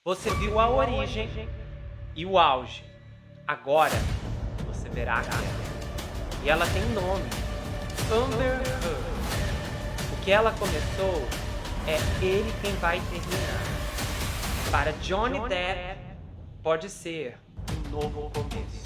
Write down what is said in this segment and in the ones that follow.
Você viu a origem e o auge. Agora, você verá a queda. E ela tem nome. Amber Heard. O que ela começou, é ele quem vai terminar. Para Johnny Depp, pode ser um novo começo.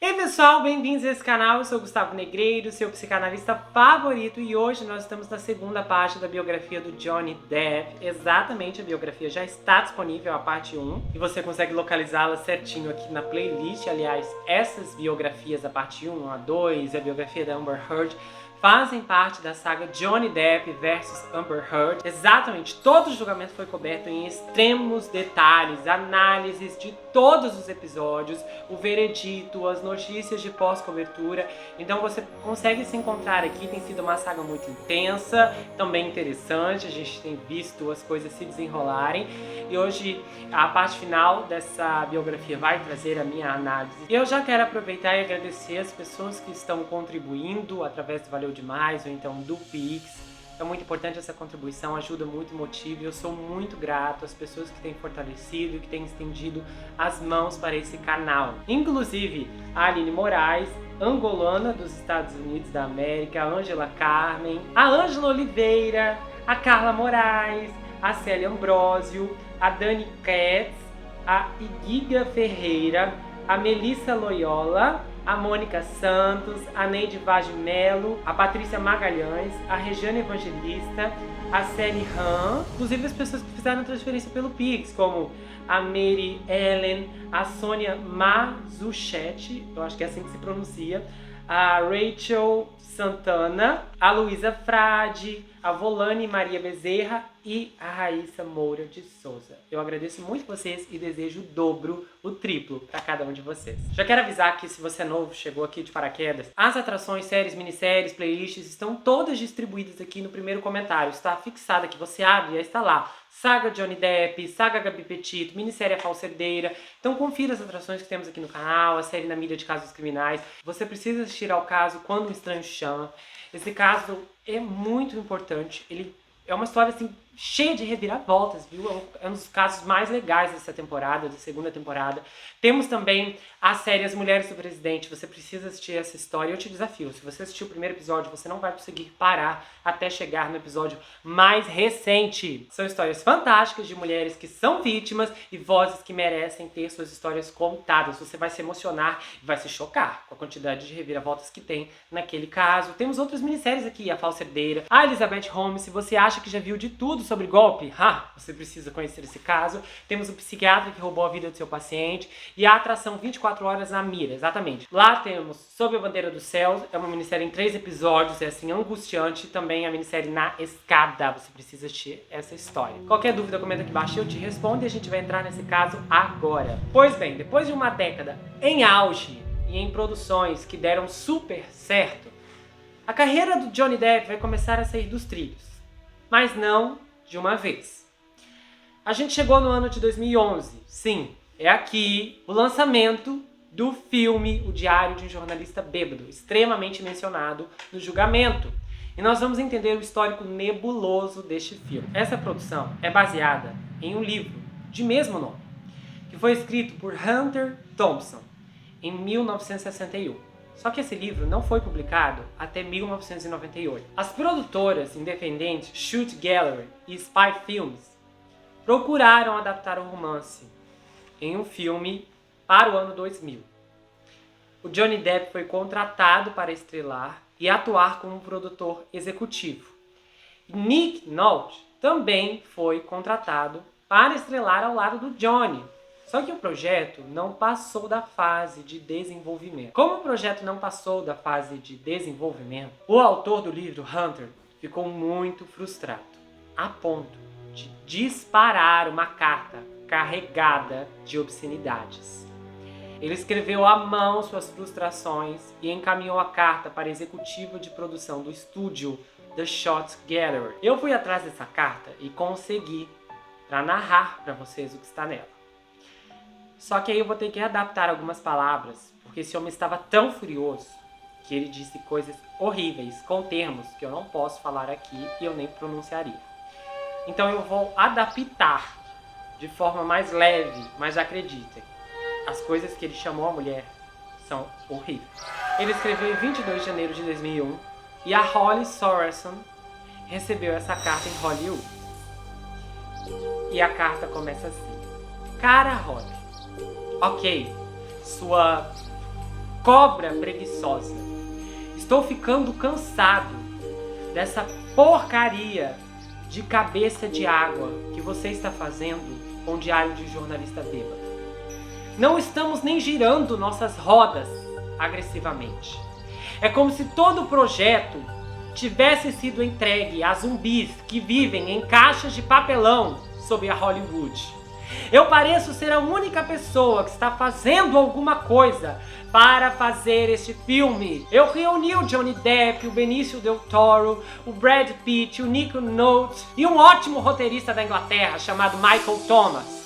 E aí pessoal, bem-vindos a esse canal, eu sou o Gustavo Negreiro, seu psicanalista favorito, e hoje nós estamos na segunda parte da biografia do Johnny Depp. Exatamente, a biografia já está disponível, a parte 1, e você consegue localizá-la certinho aqui na playlist. Aliás, essas biografias, a parte 1, a 2 e a biografia da Amber Heard, fazem parte da saga Johnny Depp versus Amber Heard. Exatamente, todo o julgamento foi coberto em extremos detalhes, análises de todos os episódios, o veredito, as notícias de pós-cobertura. Então você consegue se encontrar aqui, tem sido uma saga muito intensa, também interessante, a gente tem visto as coisas se desenrolarem. E hoje a parte final dessa biografia vai trazer a minha análise. E eu já quero aproveitar e agradecer as pessoas que estão contribuindo através do Valeu Demais ou então do Pix. É muito importante essa contribuição, ajuda muito, motiva, e eu sou muito grato às pessoas que têm fortalecido e que têm estendido as mãos para esse canal. Inclusive a Aline Moraes, angolana dos Estados Unidos da América, a Ângela Carmen, a Ângela Oliveira, a Carla Moraes, a Célia Ambrósio, a Dani Katz, a Iguiga Ferreira, a Melissa Loyola, a Mônica Santos, a Neide Vaz de Melo, a Patrícia Magalhães, a Regiane Evangelista, a Celi Han, inclusive as pessoas que fizeram transferência pelo Pix, como a Mary Ellen, a Sônia Mazuchetti, eu acho que é assim que se pronuncia, a Rachel Santana, a Luísa Frade, a Volane Maria Bezerra e a Raíssa Moura de Souza. Eu agradeço muito vocês e desejo o dobro, o triplo para cada um de vocês. Já quero avisar que se você é novo, chegou aqui de paraquedas, as atrações, séries, minisséries, playlists estão todas distribuídas aqui no primeiro comentário. Está fixado aqui, você abre e está lá. Saga Johnny Depp, Saga Gabi Petito, minissérie A Falsa Herdeira. Então confira as atrações que temos aqui no canal, a série Na Mídia de Casos Criminais. Você precisa assistir ao caso Quando um Estranho Chama. Esse caso é muito importante, ele é uma história assim cheia de reviravoltas, viu? É um dos casos mais legais dessa temporada, da segunda temporada. Temos também a série As Mulheres do Presidente. Você precisa assistir essa história. Eu te desafio. Se você assistir o primeiro episódio, você não vai conseguir parar até chegar no episódio mais recente. São histórias fantásticas de mulheres que são vítimas e vozes que merecem ter suas histórias contadas. Você vai se emocionar e vai se chocar com a quantidade de reviravoltas que tem naquele caso. Temos outras minisséries aqui, A Falsa Herdeira, a Elizabeth Holmes. Se você acha que já viu de tudo sobre golpe, você precisa conhecer esse caso. Temos o psiquiatra que roubou a vida do seu paciente e a atração 24 horas na mira, exatamente. Lá temos Sob a Bandeira do Céu, é uma minissérie em 3 episódios, é assim angustiante. Também a minissérie Na Escada, você precisa assistir essa história. Qualquer dúvida, comenta aqui embaixo, eu te respondo e a gente vai entrar nesse caso agora. Pois bem, depois de uma década em auge e em produções que deram super certo, a carreira do Johnny Depp vai começar a sair dos trilhos. Mas não de uma vez. A gente chegou no ano de 2011. Sim, é aqui o lançamento do filme O Diário de um Jornalista Bêbado, extremamente mencionado no julgamento. E nós vamos entender o histórico nebuloso deste filme. Essa produção é baseada em um livro de mesmo nome, que foi escrito por Hunter Thompson em 1961. Só que esse livro não foi publicado até 1998. As produtoras independentes Shoot Gallery e Spy Films procuraram adaptar o romance em um filme para o ano 2000. O Johnny Depp foi contratado para estrelar e atuar como produtor executivo. Nick Nolte também foi contratado para estrelar ao lado do Johnny. Só que o projeto não passou da fase de desenvolvimento. Como o projeto não passou da fase de desenvolvimento, o autor do livro, Hunter, ficou muito frustrado, a ponto de disparar uma carta carregada de obscenidades. Ele escreveu à mão suas frustrações e encaminhou a carta para a executiva de produção do estúdio The Shot Gallery. Eu fui atrás dessa carta e consegui para narrar para vocês o que está nela. Só que aí eu vou ter que adaptar algumas palavras, porque esse homem estava tão furioso que ele disse coisas horríveis, com termos que eu não posso falar aqui e eu nem pronunciaria. Então eu vou adaptar de forma mais leve, mas acreditem, as coisas que ele chamou a mulher são horríveis. Ele escreveu em 22 de janeiro de 2001 e a Holly Sorensen recebeu essa carta em Hollywood. E a carta começa assim: Cara Holly, ok, sua cobra preguiçosa, estou ficando cansado dessa porcaria de cabeça de água que você está fazendo com o diário de jornalista bêbado. Não estamos nem girando nossas rodas agressivamente. É como se todo o projeto tivesse sido entregue a zumbis que vivem em caixas de papelão sob a Hollywood. Eu pareço ser a única pessoa que está fazendo alguma coisa para fazer este filme. Eu reuni o Johnny Depp, o Benício Del Toro, o Brad Pitt, o Nick Nolte e um ótimo roteirista da Inglaterra chamado Michael Thomas,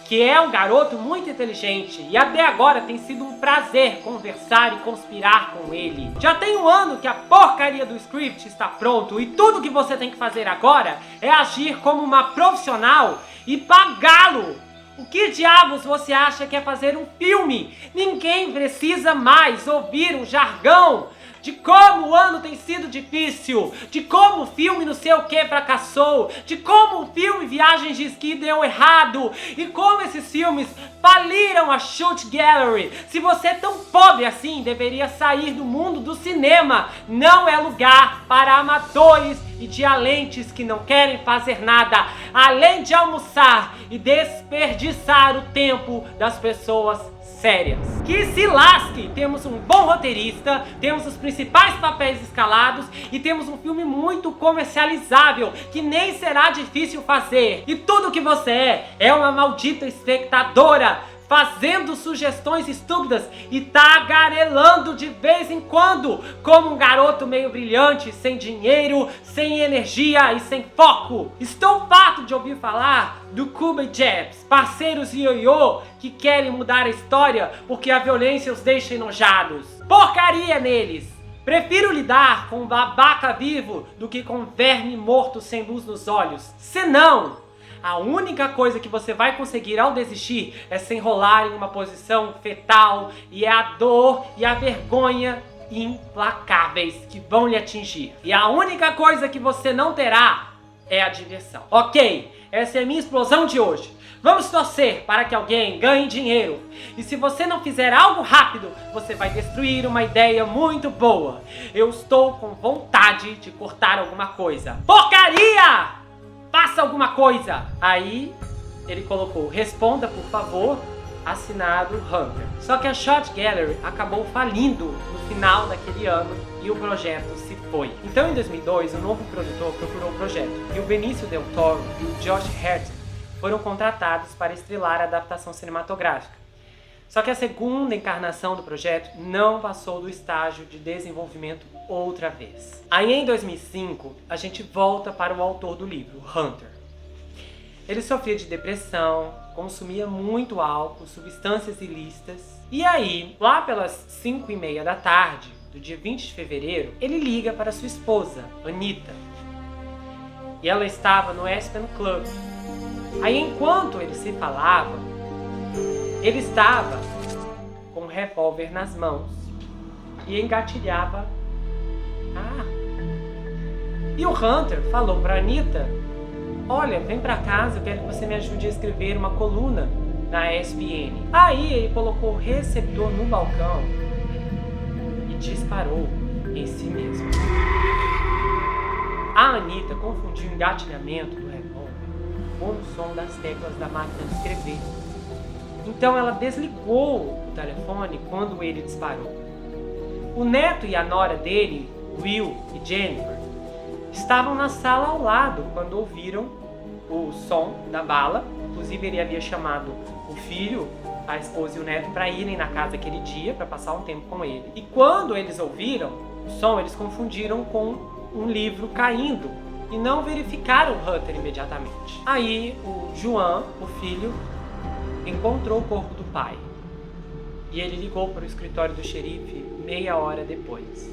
que é um garoto muito inteligente e até agora tem sido um prazer conversar e conspirar com ele. Já tem um ano que a porcaria do script está pronto e tudo que você tem que fazer agora é agir como uma profissional e pagá-lo. O que diabos você acha que é fazer um filme? Ninguém precisa mais ouvir um jargão de como o ano tem sido difícil, de como o filme não sei o que fracassou, de como o filme Viagens de Esqui deu errado e como esses filmes faliram a Shoot Gallery. Se você é tão pobre assim, deveria sair do mundo do cinema. Não é lugar para amadores e dialentes que não querem fazer nada, além de almoçar e desperdiçar o tempo das pessoas sérias. Que se lasque! Temos um bom roteirista, temos os principais papéis escalados e temos um filme muito comercializável que nem será difícil fazer. E tudo que você é uma maldita espectadora fazendo sugestões estúpidas e tagarelando de vez em quando, como um garoto meio brilhante, sem dinheiro, sem energia e sem foco. Estou farto de ouvir falar do Cuba Jabs, parceiros ioiô que querem mudar a história porque a violência os deixa enojados. Porcaria neles! Prefiro lidar com um babaca vivo do que com um verme morto sem luz nos olhos. Senão, a única coisa que você vai conseguir ao desistir é se enrolar em uma posição fetal, e é a dor e a vergonha implacáveis que vão lhe atingir. E a única coisa que você não terá é a diversão. Ok, essa é a minha explosão de hoje. Vamos torcer para que alguém ganhe dinheiro. E se você não fizer algo rápido, você vai destruir uma ideia muito boa. Eu estou com vontade de cortar alguma coisa. Porcaria! Faça alguma coisa! Aí ele colocou: responda por favor, assinado Hunter. Só que a Shot Gallery acabou falindo no final daquele ano e o projeto se foi. Então em 2002 o novo produtor procurou o projeto e o Benício Del Toro e o Josh Hartnett foram contratados para estrelar a adaptação cinematográfica. Só que a segunda encarnação do projeto não passou do estágio de desenvolvimento outra vez. Aí em 2005, a gente volta para o autor do livro, Hunter. Ele sofria de depressão, consumia muito álcool, substâncias ilícitas. E aí, lá pelas 5:30 da tarde, do dia 20 de fevereiro, ele liga para sua esposa, Anita. E ela estava no Aspen Club. Aí enquanto eles se falavam, ele estava com um revólver nas mãos e engatilhava a arma. E o Hunter falou para Anita: olha, vem para casa, eu quero que você me ajude a escrever uma coluna na ESPN. Aí ele colocou o receptor no balcão e disparou em si mesmo. A Anita confundiu o engatilhamento do revólver com o som das teclas da máquina de escrever. Então ela desligou o telefone quando ele disparou. O neto e a nora dele, Will e Jennifer, estavam na sala ao lado quando ouviram o som da bala. Inclusive ele havia chamado o filho, a esposa e o neto para irem na casa aquele dia para passar um tempo com ele. E quando eles ouviram o som, eles confundiram com um livro caindo e não verificaram o Hunter imediatamente. Aí o João, o filho, encontrou o corpo do pai e ele ligou para o escritório do xerife meia hora depois.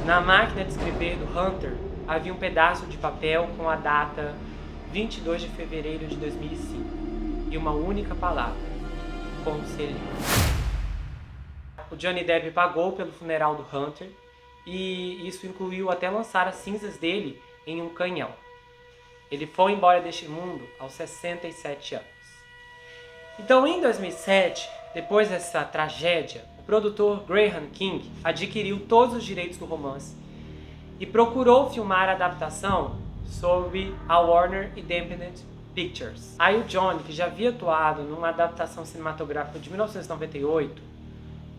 Na máquina de escrever do Hunter havia um pedaço de papel com a data 22 de fevereiro de 2005 e uma única palavra: conselheiro. O Johnny Depp pagou pelo funeral do Hunter e isso incluiu até lançar as cinzas dele em um canhão. Ele foi embora deste mundo aos 67 anos. Então, em 2007, depois dessa tragédia, o produtor Graham King adquiriu todos os direitos do romance e procurou filmar a adaptação sob a Warner Independent Pictures. Aí o Johnny, que já havia atuado numa adaptação cinematográfica de 1998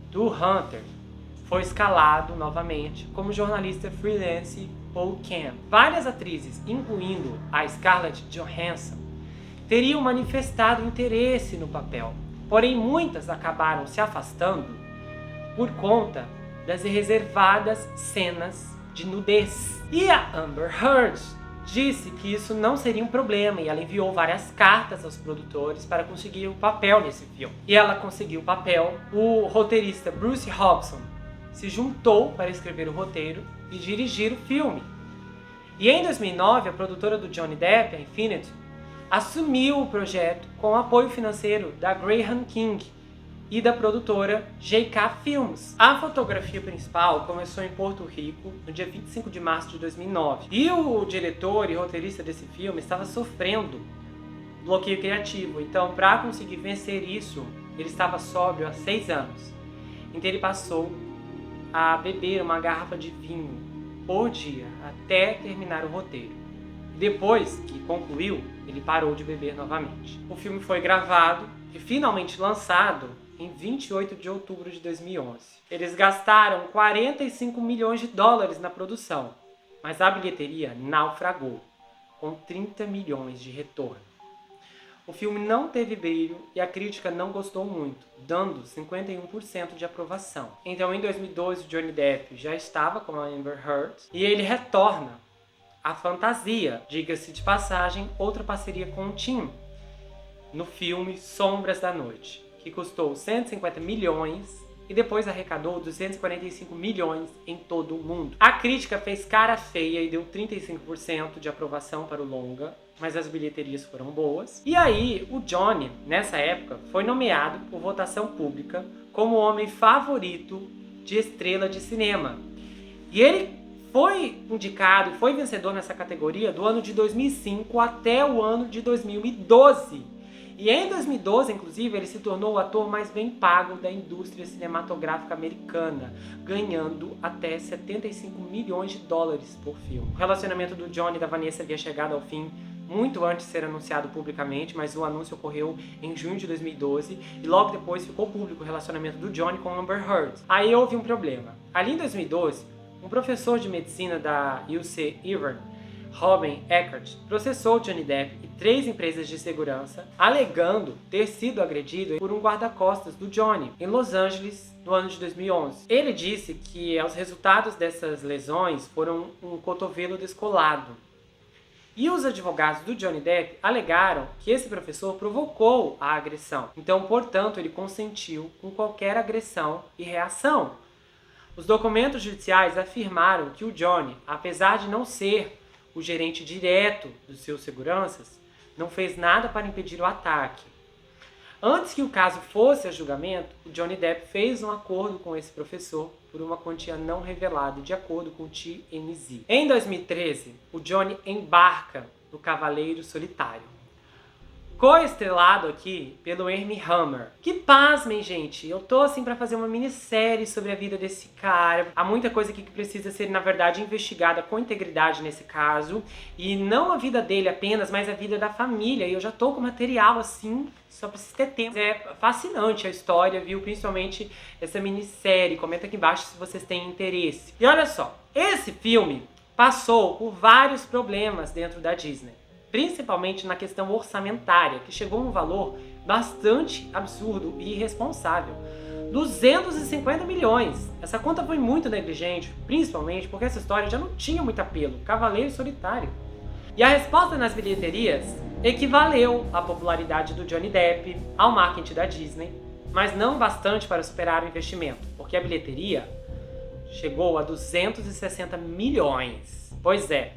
do Hunter, foi escalado novamente como jornalista freelance Paul Cam. Várias atrizes, incluindo a Scarlett Johansson, teriam manifestado interesse no papel, porém muitas acabaram se afastando por conta das reservadas cenas de nudez. E a Amber Heard disse que isso não seria um problema e ela enviou várias cartas aos produtores para conseguir o papel nesse filme. E ela conseguiu o papel. O roteirista Bruce Hobson se juntou para escrever o roteiro e dirigir o filme. E em 2009, a produtora do Johnny Depp, a Infinity, assumiu o projeto com o apoio financeiro da Graham King e da produtora JK Films. A fotografia principal começou em Porto Rico no dia 25 de março de 2009. E o diretor e roteirista desse filme estava sofrendo bloqueio criativo. Então, para conseguir vencer isso, ele estava sóbrio há 6 anos. Então ele passou a beber uma garrafa de vinho por dia até terminar o roteiro. Depois que concluiu, ele parou de beber novamente. O filme foi gravado e finalmente lançado em 28 de outubro de 2011. Eles gastaram 45 milhões de dólares na produção, mas a bilheteria naufragou, com 30 milhões de retorno. O filme não teve brilho e a crítica não gostou muito, dando 51% de aprovação. Então, em 2012, o Johnny Depp já estava com a Amber Heard e ele retorna à fantasia, diga-se de passagem, outra parceria com o Tim, no filme Sombras da Noite, que custou 150 milhões e depois arrecadou 245 milhões em todo o mundo. A crítica fez cara feia e deu 35% de aprovação para o longa, mas as bilheterias foram boas. E aí, o Johnny, nessa época, foi nomeado por votação pública como o homem favorito de estrela de cinema. E ele foi indicado e foi vencedor nessa categoria do ano de 2005 até o ano de 2012. E em 2012, inclusive, ele se tornou o ator mais bem pago da indústria cinematográfica americana, ganhando até 75 milhões de dólares por filme. O relacionamento do Johnny e da Vanessa havia chegado ao fim muito antes de ser anunciado publicamente, mas o anúncio ocorreu em junho de 2012 e logo depois ficou público o relacionamento do Johnny com Amber Heard. Aí houve um problema. Ali em 2012, um professor de medicina da UC Irvine, Robin Eckert, processou Johnny Depp e 3 empresas de segurança, alegando ter sido agredido por um guarda-costas do Johnny, em Los Angeles, no ano de 2011. Ele disse que os resultados dessas lesões foram um cotovelo descolado. E os advogados do Johnny Depp alegaram que esse professor provocou a agressão. Então, portanto, ele consentiu com qualquer agressão e reação. Os documentos judiciais afirmaram que o Johnny, apesar de não ser o gerente direto dos seus seguranças, não fez nada para impedir o ataque. Antes que o caso fosse a julgamento, o Johnny Depp fez um acordo com esse professor por uma quantia não revelada, de acordo com o TMZ. Em 2013, o Johnny embarca no Cavaleiro Solitário, co-estrelado aqui pelo Armie Hammer. Que pasmem, gente, eu tô assim pra fazer uma minissérie sobre a vida desse cara. Há muita coisa aqui que precisa ser, na verdade, investigada com integridade nesse caso. E não a vida dele apenas, mas a vida da família. E eu já tô com material assim, só preciso ter tempo. É fascinante a história, viu? Principalmente essa minissérie. Comenta aqui embaixo se vocês têm interesse. E olha só, esse filme passou por vários problemas dentro da Disney. Principalmente na questão orçamentária, que chegou a um valor bastante absurdo e irresponsável. 250 milhões. Essa conta foi muito negligente, principalmente porque essa história já não tinha muito apelo. Cavaleiro Solitário. E a resposta nas bilheterias equivaleu à popularidade do Johnny Depp, ao marketing da Disney, mas não bastante para superar o investimento, porque a bilheteria chegou a 260 milhões. Pois é,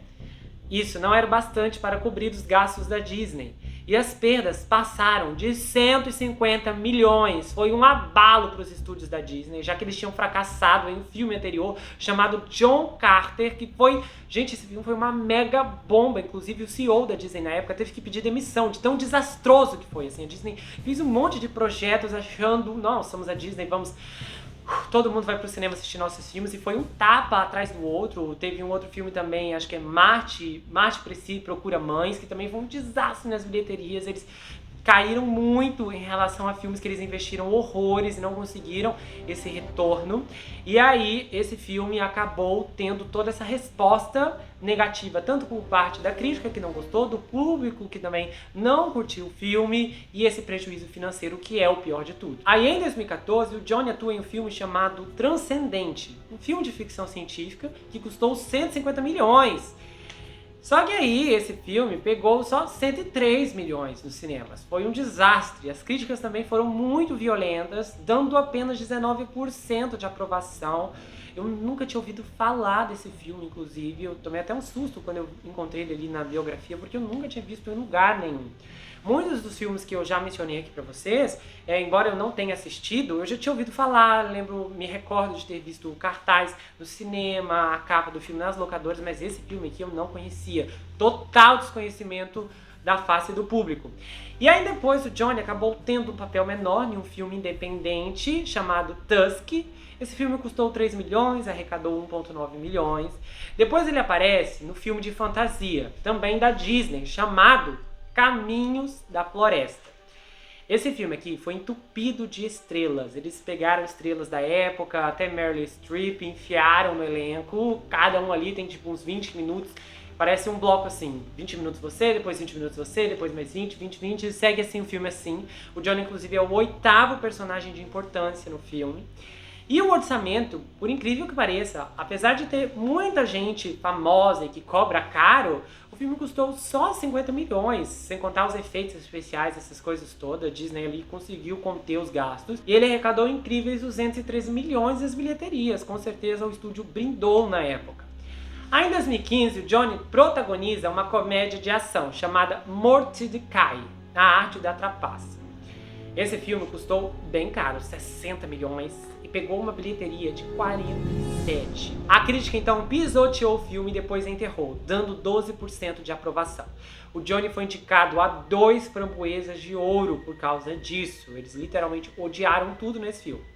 isso não era bastante para cobrir os gastos da Disney. E as perdas passaram de 150 milhões. Foi um abalo para os estúdios da Disney, já que eles tinham fracassado em um filme anterior chamado John Carter, que foi... Gente, esse filme foi uma mega bomba. Inclusive o CEO da Disney na época teve que pedir demissão, de tão desastroso que foi. Assim, a Disney fez um monte de projetos achando, não, somos a Disney, vamos... Todo mundo vai pro cinema assistir nossos filmes, e foi um tapa atrás do outro. Teve um outro filme também, acho que é Marte Procura Mães, que também foi um desastre nas bilheterias. Eles caíram muito em relação a filmes que eles investiram horrores e não conseguiram esse retorno. E aí, esse filme acabou tendo toda essa resposta negativa, tanto por parte da crítica, que não gostou, do público, que também não curtiu o filme, e esse prejuízo financeiro, que é o pior de tudo. Aí, em 2014, o Johnny atua em um filme chamado Transcendente, um filme de ficção científica que custou 150 milhões. Só que aí, esse filme pegou só 103 milhões nos cinemas. Foi um desastre. As críticas também foram muito violentas, dando apenas 19% de aprovação. Eu nunca tinha ouvido falar desse filme, inclusive. Eu tomei até um susto quando eu encontrei ele ali na biografia, porque eu nunca tinha visto em lugar nenhum. Muitos dos filmes que eu já mencionei aqui pra vocês, embora eu não tenha assistido, eu já tinha ouvido falar, me recordo de ter visto o cartaz no cinema, a capa do filme nas locadoras, mas esse filme aqui eu não conhecia. Total desconhecimento da face do público. E aí depois o Johnny acabou tendo um papel menor em um filme independente chamado Tusk. Esse filme custou 3 milhões, arrecadou 1,9 milhões. Depois ele aparece no filme de fantasia, também da Disney, chamado Caminhos da Floresta. Esse filme aqui foi entupido de estrelas. Eles pegaram estrelas da época, até Meryl Streep, enfiaram no elenco. Cada um ali tem tipo uns 20 minutos. Parece um bloco assim, 20 minutos você, depois 20 minutos você, depois mais 20, 20, 20. E segue assim o filme assim. O Johnny, inclusive, é o 8º personagem de importância no filme. E o orçamento, por incrível que pareça, apesar de ter muita gente famosa e que cobra caro, o filme custou só 50 milhões, sem contar os efeitos especiais, essas coisas todas. A Disney ali conseguiu conter os gastos. E ele arrecadou incríveis 213 milhões nas bilheterias. Com certeza o estúdio brindou na época. Aí em 2015, o Johnny protagoniza uma comédia de ação chamada Mordecai, a arte da trapaça. Esse filme custou bem caro, 60 milhões, e pegou uma bilheteria de 47. A crítica então pisoteou o filme e depois enterrou, dando 12% de aprovação. O Johnny foi indicado a 2 framboesas de ouro por causa disso. Eles literalmente odiaram tudo nesse filme.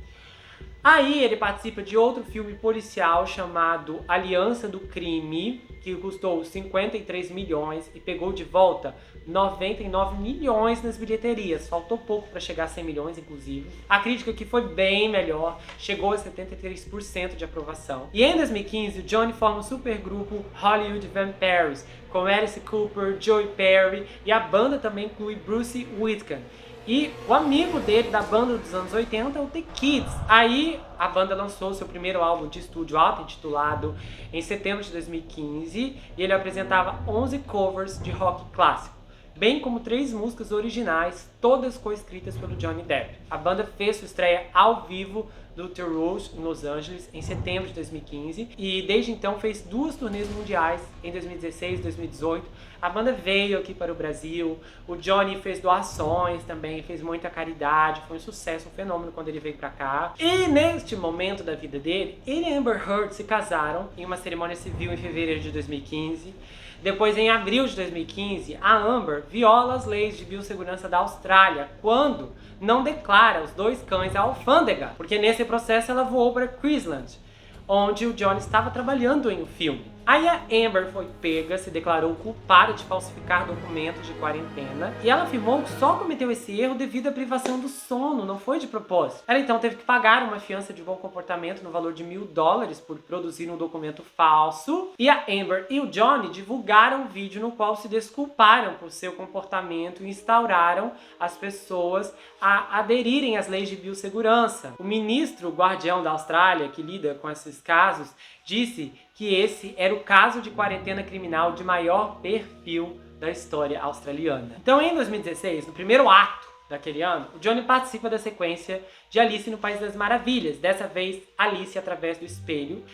Aí ele participa de outro filme policial chamado Aliança do Crime, que custou 53 milhões e pegou de volta 99 milhões nas bilheterias. Faltou pouco para chegar a 100 milhões, inclusive. A crítica aqui foi bem melhor, chegou a 73% de aprovação. E em 2015, o Johnny forma o supergrupo Hollywood Vampires, com Alice Cooper, Joey Perry, e a banda também inclui Bruce Whitcomb. E o amigo dele da banda dos anos 80 é o The Kids. Aí a banda lançou seu primeiro álbum de estúdio auto-intitulado em setembro de 2015, e ele apresentava 11 covers de rock clássico, bem como 3 músicas originais, todas coescritas pelo Johnny Depp. A banda fez sua estreia ao vivo do The Rouge em Los Angeles em setembro de 2015 e desde então fez 2 turnês mundiais em 2016 e 2018. A banda veio aqui para o Brasil, o Johnny fez doações também, fez muita caridade, foi um sucesso, um fenômeno quando ele veio para cá. E neste momento da vida dele, ele e Amber Heard se casaram em uma cerimônia civil em fevereiro de 2015. Depois, em abril de 2015, a Amber viola as leis de biossegurança da Austrália quando não declara os 2 cães à alfândega, porque nesse processo ela voou para Queensland, onde o Johnny estava trabalhando em um filme. Aí a Amber foi pega, se declarou culpada de falsificar documentos de quarentena, e ela afirmou que só cometeu esse erro devido à privação do sono, não foi de propósito. Ela então teve que pagar uma fiança de bom comportamento no valor de $1.000 por produzir um documento falso, e a Amber e o Johnny divulgaram um vídeo no qual se desculparam por seu comportamento e instauraram as pessoas a aderirem às leis de biossegurança. O ministro guardião da Austrália, que lida com esses casos, disse que esse era o caso de quarentena criminal de maior perfil da história australiana. Então, em 2016, no primeiro ato daquele ano, o Johnny participa da sequência de Alice no País das Maravilhas, dessa vez Alice através do espelho.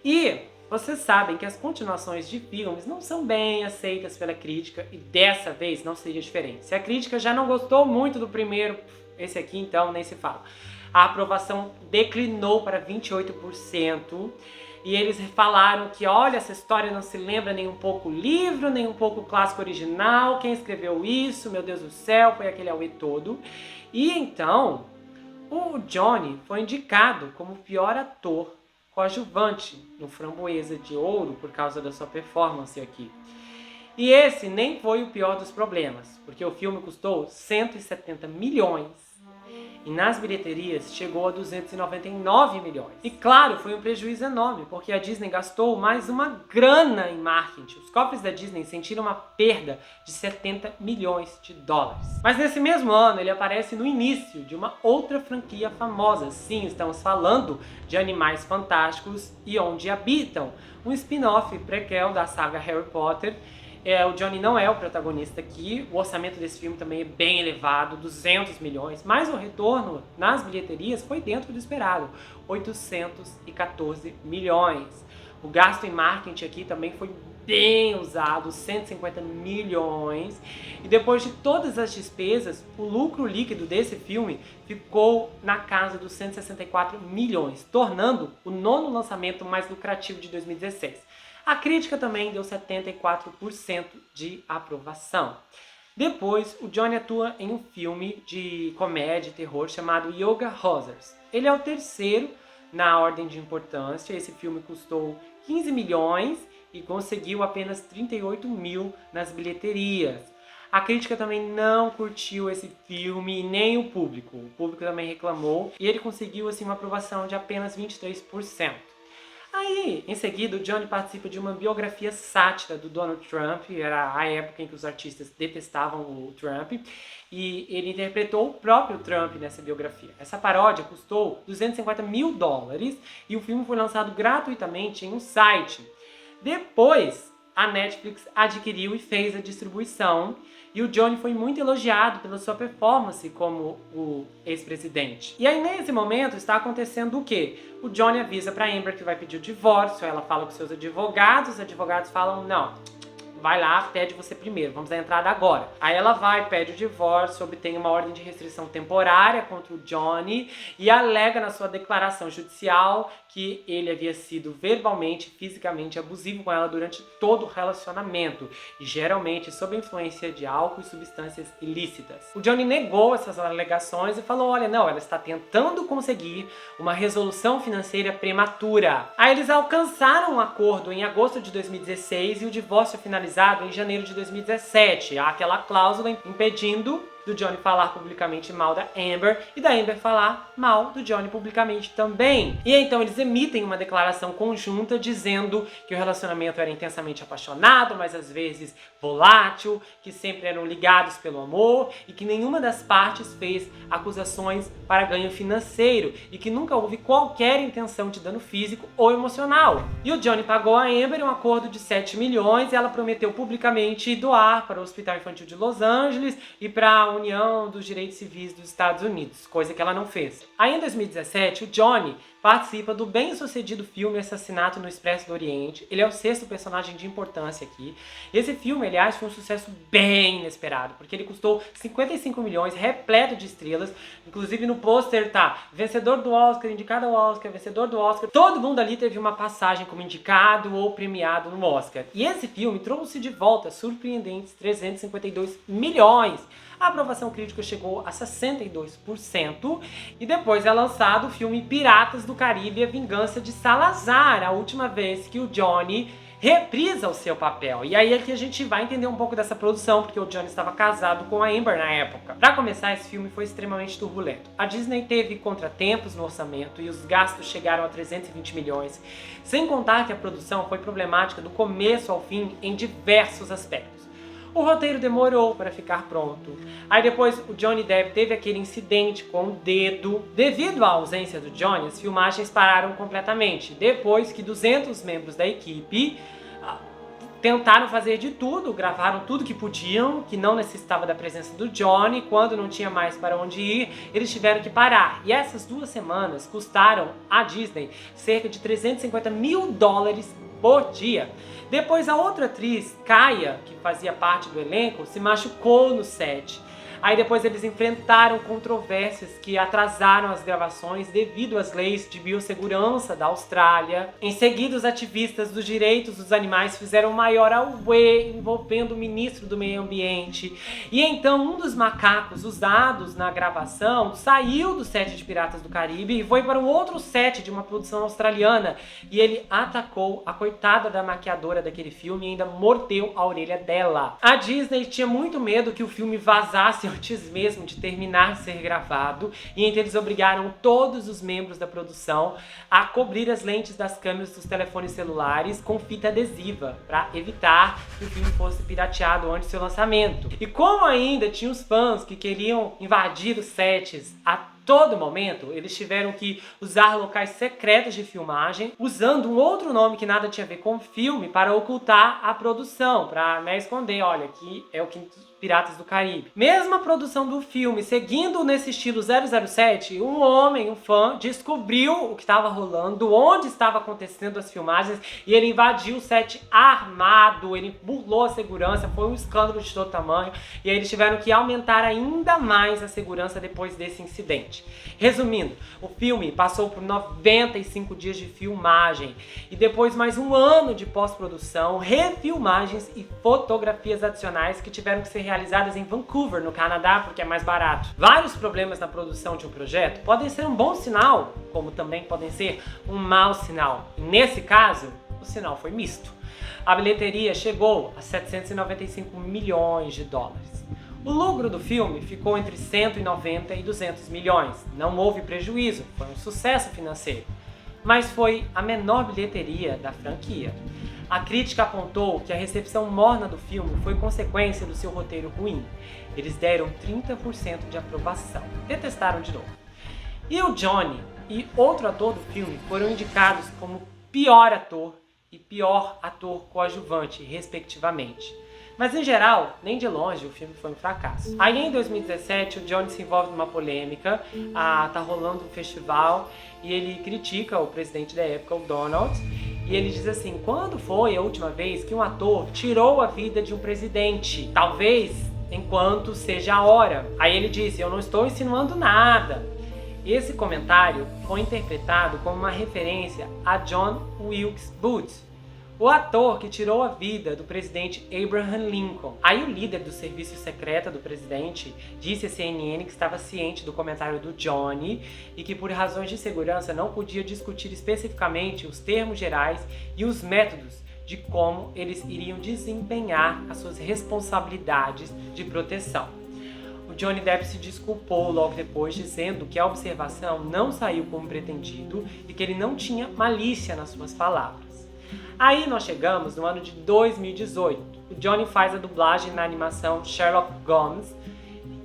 E vocês sabem que as continuações de filmes não são bem aceitas pela crítica, e dessa vez não seria diferente. Se a crítica já não gostou muito do primeiro, esse aqui então nem se fala. A aprovação declinou para 28%. E eles falaram que, olha, essa história não se lembra nem um pouco o livro, nem um pouco o clássico original. Quem escreveu isso? Meu Deus do céu, foi aquele auê todo. E então, o Johnny foi indicado como o pior ator coadjuvante no Framboesa de Ouro por causa da sua performance aqui. E esse nem foi o pior dos problemas, porque o filme custou 170 milhões. E nas bilheterias chegou a 299 milhões. E claro, foi um prejuízo enorme, porque a Disney gastou mais uma grana em marketing. Os cofres da Disney sentiram uma perda de 70 milhões de dólares. Mas nesse mesmo ano, ele aparece no início de uma outra franquia famosa. Sim, estamos falando de Animais Fantásticos e Onde Habitam, um spin-off prequel da saga Harry Potter. O Johnny não é o protagonista aqui, o orçamento desse filme também é bem elevado, 200 milhões, mas o retorno nas bilheterias foi dentro do esperado, 814 milhões. O gasto em marketing aqui também foi bem usado, 150 milhões. E depois de todas as despesas, o lucro líquido desse filme ficou na casa dos 164 milhões, tornando o nono lançamento mais lucrativo de 2016. A crítica também deu 74% de aprovação. Depois, o Johnny atua em um filme de comédia e terror chamado Yoga Hosers. Ele é o terceiro na ordem de importância. Esse filme custou 15 milhões e conseguiu apenas 38 mil nas bilheterias. A crítica também não curtiu esse filme, nem o público. O público também reclamou e ele conseguiu assim, uma aprovação de apenas 23%. Aí, em seguida, o Johnny participa de uma biografia sátira do Donald Trump, era a época em que os artistas detestavam o Trump, e ele interpretou o próprio Trump nessa biografia. Essa paródia custou 250 mil dólares e o filme foi lançado gratuitamente em um site. Depois, a Netflix adquiriu e fez a distribuição, e o Johnny foi muito elogiado pela sua performance como o ex-presidente. E aí, nesse momento, está acontecendo o quê? O Johnny avisa pra Amber que vai pedir o divórcio, ela fala com seus advogados, os advogados falam, não, vai lá, pede você primeiro, vamos à entrada agora. Aí ela vai, pede o divórcio, obtém uma ordem de restrição temporária contra o Johnny e alega na sua declaração judicial que ele havia sido verbalmente e fisicamente abusivo com ela durante todo o relacionamento, e geralmente sob a influência de álcool e substâncias ilícitas. O Johnny negou essas alegações e falou, olha, não, ela está tentando conseguir uma resolução financeira prematura. Aí eles alcançaram um acordo em agosto de 2016 e o divórcio finalizado em janeiro de 2017. Há aquela cláusula impedindo do Johnny falar publicamente mal da Amber e da Amber falar mal do Johnny publicamente também. E então eles emitem uma declaração conjunta dizendo que o relacionamento era intensamente apaixonado, mas às vezes volátil, que sempre eram ligados pelo amor e que nenhuma das partes fez acusações para ganho financeiro e que nunca houve qualquer intenção de dano físico ou emocional. E o Johnny pagou a Amber um acordo de 7 milhões e ela prometeu publicamente doar para o Hospital Infantil de Los Angeles e para a União dos Direitos Civis dos Estados Unidos, coisa que ela não fez. Aí em 2017, o Johnny participa do bem-sucedido filme Assassinato no Expresso do Oriente. Ele é o sexto personagem de importância aqui. Esse filme, aliás, foi um sucesso bem inesperado, porque ele custou 55 milhões, repleto de estrelas. Inclusive no pôster tá vencedor do Oscar, indicado ao Oscar, vencedor do Oscar. Todo mundo ali teve uma passagem como indicado ou premiado no Oscar. E esse filme trouxe de volta surpreendentes 352 milhões. A aprovação crítica chegou a 62% e depois é lançado o filme Piratas do Caribe: A Vingança de Salazar, a última vez que o Johnny reprisa o seu papel. E aí é que a gente vai entender um pouco dessa produção, porque o Johnny estava casado com a Amber na época. Para começar, esse filme foi extremamente turbulento. A Disney teve contratempos no orçamento e os gastos chegaram a 320 milhões, sem contar que a produção foi problemática do começo ao fim em diversos aspectos. O roteiro demorou para ficar pronto. Aí depois o Johnny Depp teve aquele incidente com o dedo. Devido à ausência do Johnny, as filmagens pararam completamente. Depois que 200 membros da equipe tentaram fazer de tudo, gravaram tudo que podiam, que não necessitava da presença do Johnny. Quando não tinha mais para onde ir, eles tiveram que parar. E essas 2 semanas custaram à Disney cerca de 350 mil dólares por dia. Depois a outra atriz, Kaya, que fazia parte do elenco, se machucou no set. Aí depois eles enfrentaram controvérsias que atrasaram as gravações devido às leis de biossegurança da Austrália. Em seguida, os ativistas dos direitos dos animais fizeram um maior auê envolvendo o ministro do meio ambiente. E então um dos macacos usados na gravação saiu do set de Piratas do Caribe e foi para um outro set de uma produção australiana. E ele atacou a coitada da maquiadora daquele filme e ainda mordeu a orelha dela. A Disney tinha muito medo que o filme vazasse antes mesmo de terminar de ser gravado, e então eles obrigaram todos os membros da produção a cobrir as lentes das câmeras dos telefones celulares com fita adesiva, para evitar que o filme fosse pirateado antes do seu lançamento. E como ainda tinha os fãs que queriam invadir os sets a todo momento, eles tiveram que usar locais secretos de filmagem, usando um outro nome que nada tinha a ver com o filme para ocultar a produção, para esconder, olha, aqui é o Quinto Piratas do Caribe. Mesmo a produção do filme, seguindo nesse estilo 007, um homem, um fã, descobriu o que estava rolando, onde estava acontecendo as filmagens, e ele invadiu o set armado, ele burlou a segurança, foi um escândalo de todo tamanho, e aí eles tiveram que aumentar ainda mais a segurança depois desse incidente. Resumindo, o filme passou por 95 dias de filmagem, e depois mais um ano de pós-produção, refilmagens e fotografias adicionais que tiveram que ser realizadas em Vancouver, no Canadá, porque é mais barato. Vários problemas na produção de um projeto podem ser um bom sinal, como também podem ser um mau sinal. E nesse caso, o sinal foi misto. A bilheteria chegou a 795 milhões de dólares. O lucro do filme ficou entre 190 e 200 milhões. Não houve prejuízo, foi um sucesso financeiro. Mas foi a menor bilheteria da franquia. A crítica apontou que a recepção morna do filme foi consequência do seu roteiro ruim. Eles deram 30% de aprovação. Detestaram de novo. E o Johnny e outro ator do filme foram indicados como pior ator e pior ator coadjuvante, respectivamente. Mas em geral, nem de longe, o filme foi um fracasso. Aí em 2017, o Johnny se envolve numa polêmica, tá rolando um festival e ele critica o presidente da época, o Donald, e ele diz assim: quando foi a última vez que um ator tirou a vida de um presidente? Talvez enquanto seja a hora. Aí ele disse: eu não estou insinuando nada. Esse comentário foi interpretado como uma referência a John Wilkes Booth, o ator que tirou a vida do presidente Abraham Lincoln. Aí o líder do serviço secreto do presidente disse à CNN que estava ciente do comentário do Johnny e que por razões de segurança não podia discutir especificamente os termos gerais e os métodos de como eles iriam desempenhar as suas responsabilidades de proteção. O Johnny Depp se desculpou logo depois, dizendo que a observação não saiu como pretendido e que ele não tinha malícia nas suas palavras. Aí nós chegamos no ano de 2018. O Johnny faz a dublagem na animação Sherlock Holmes,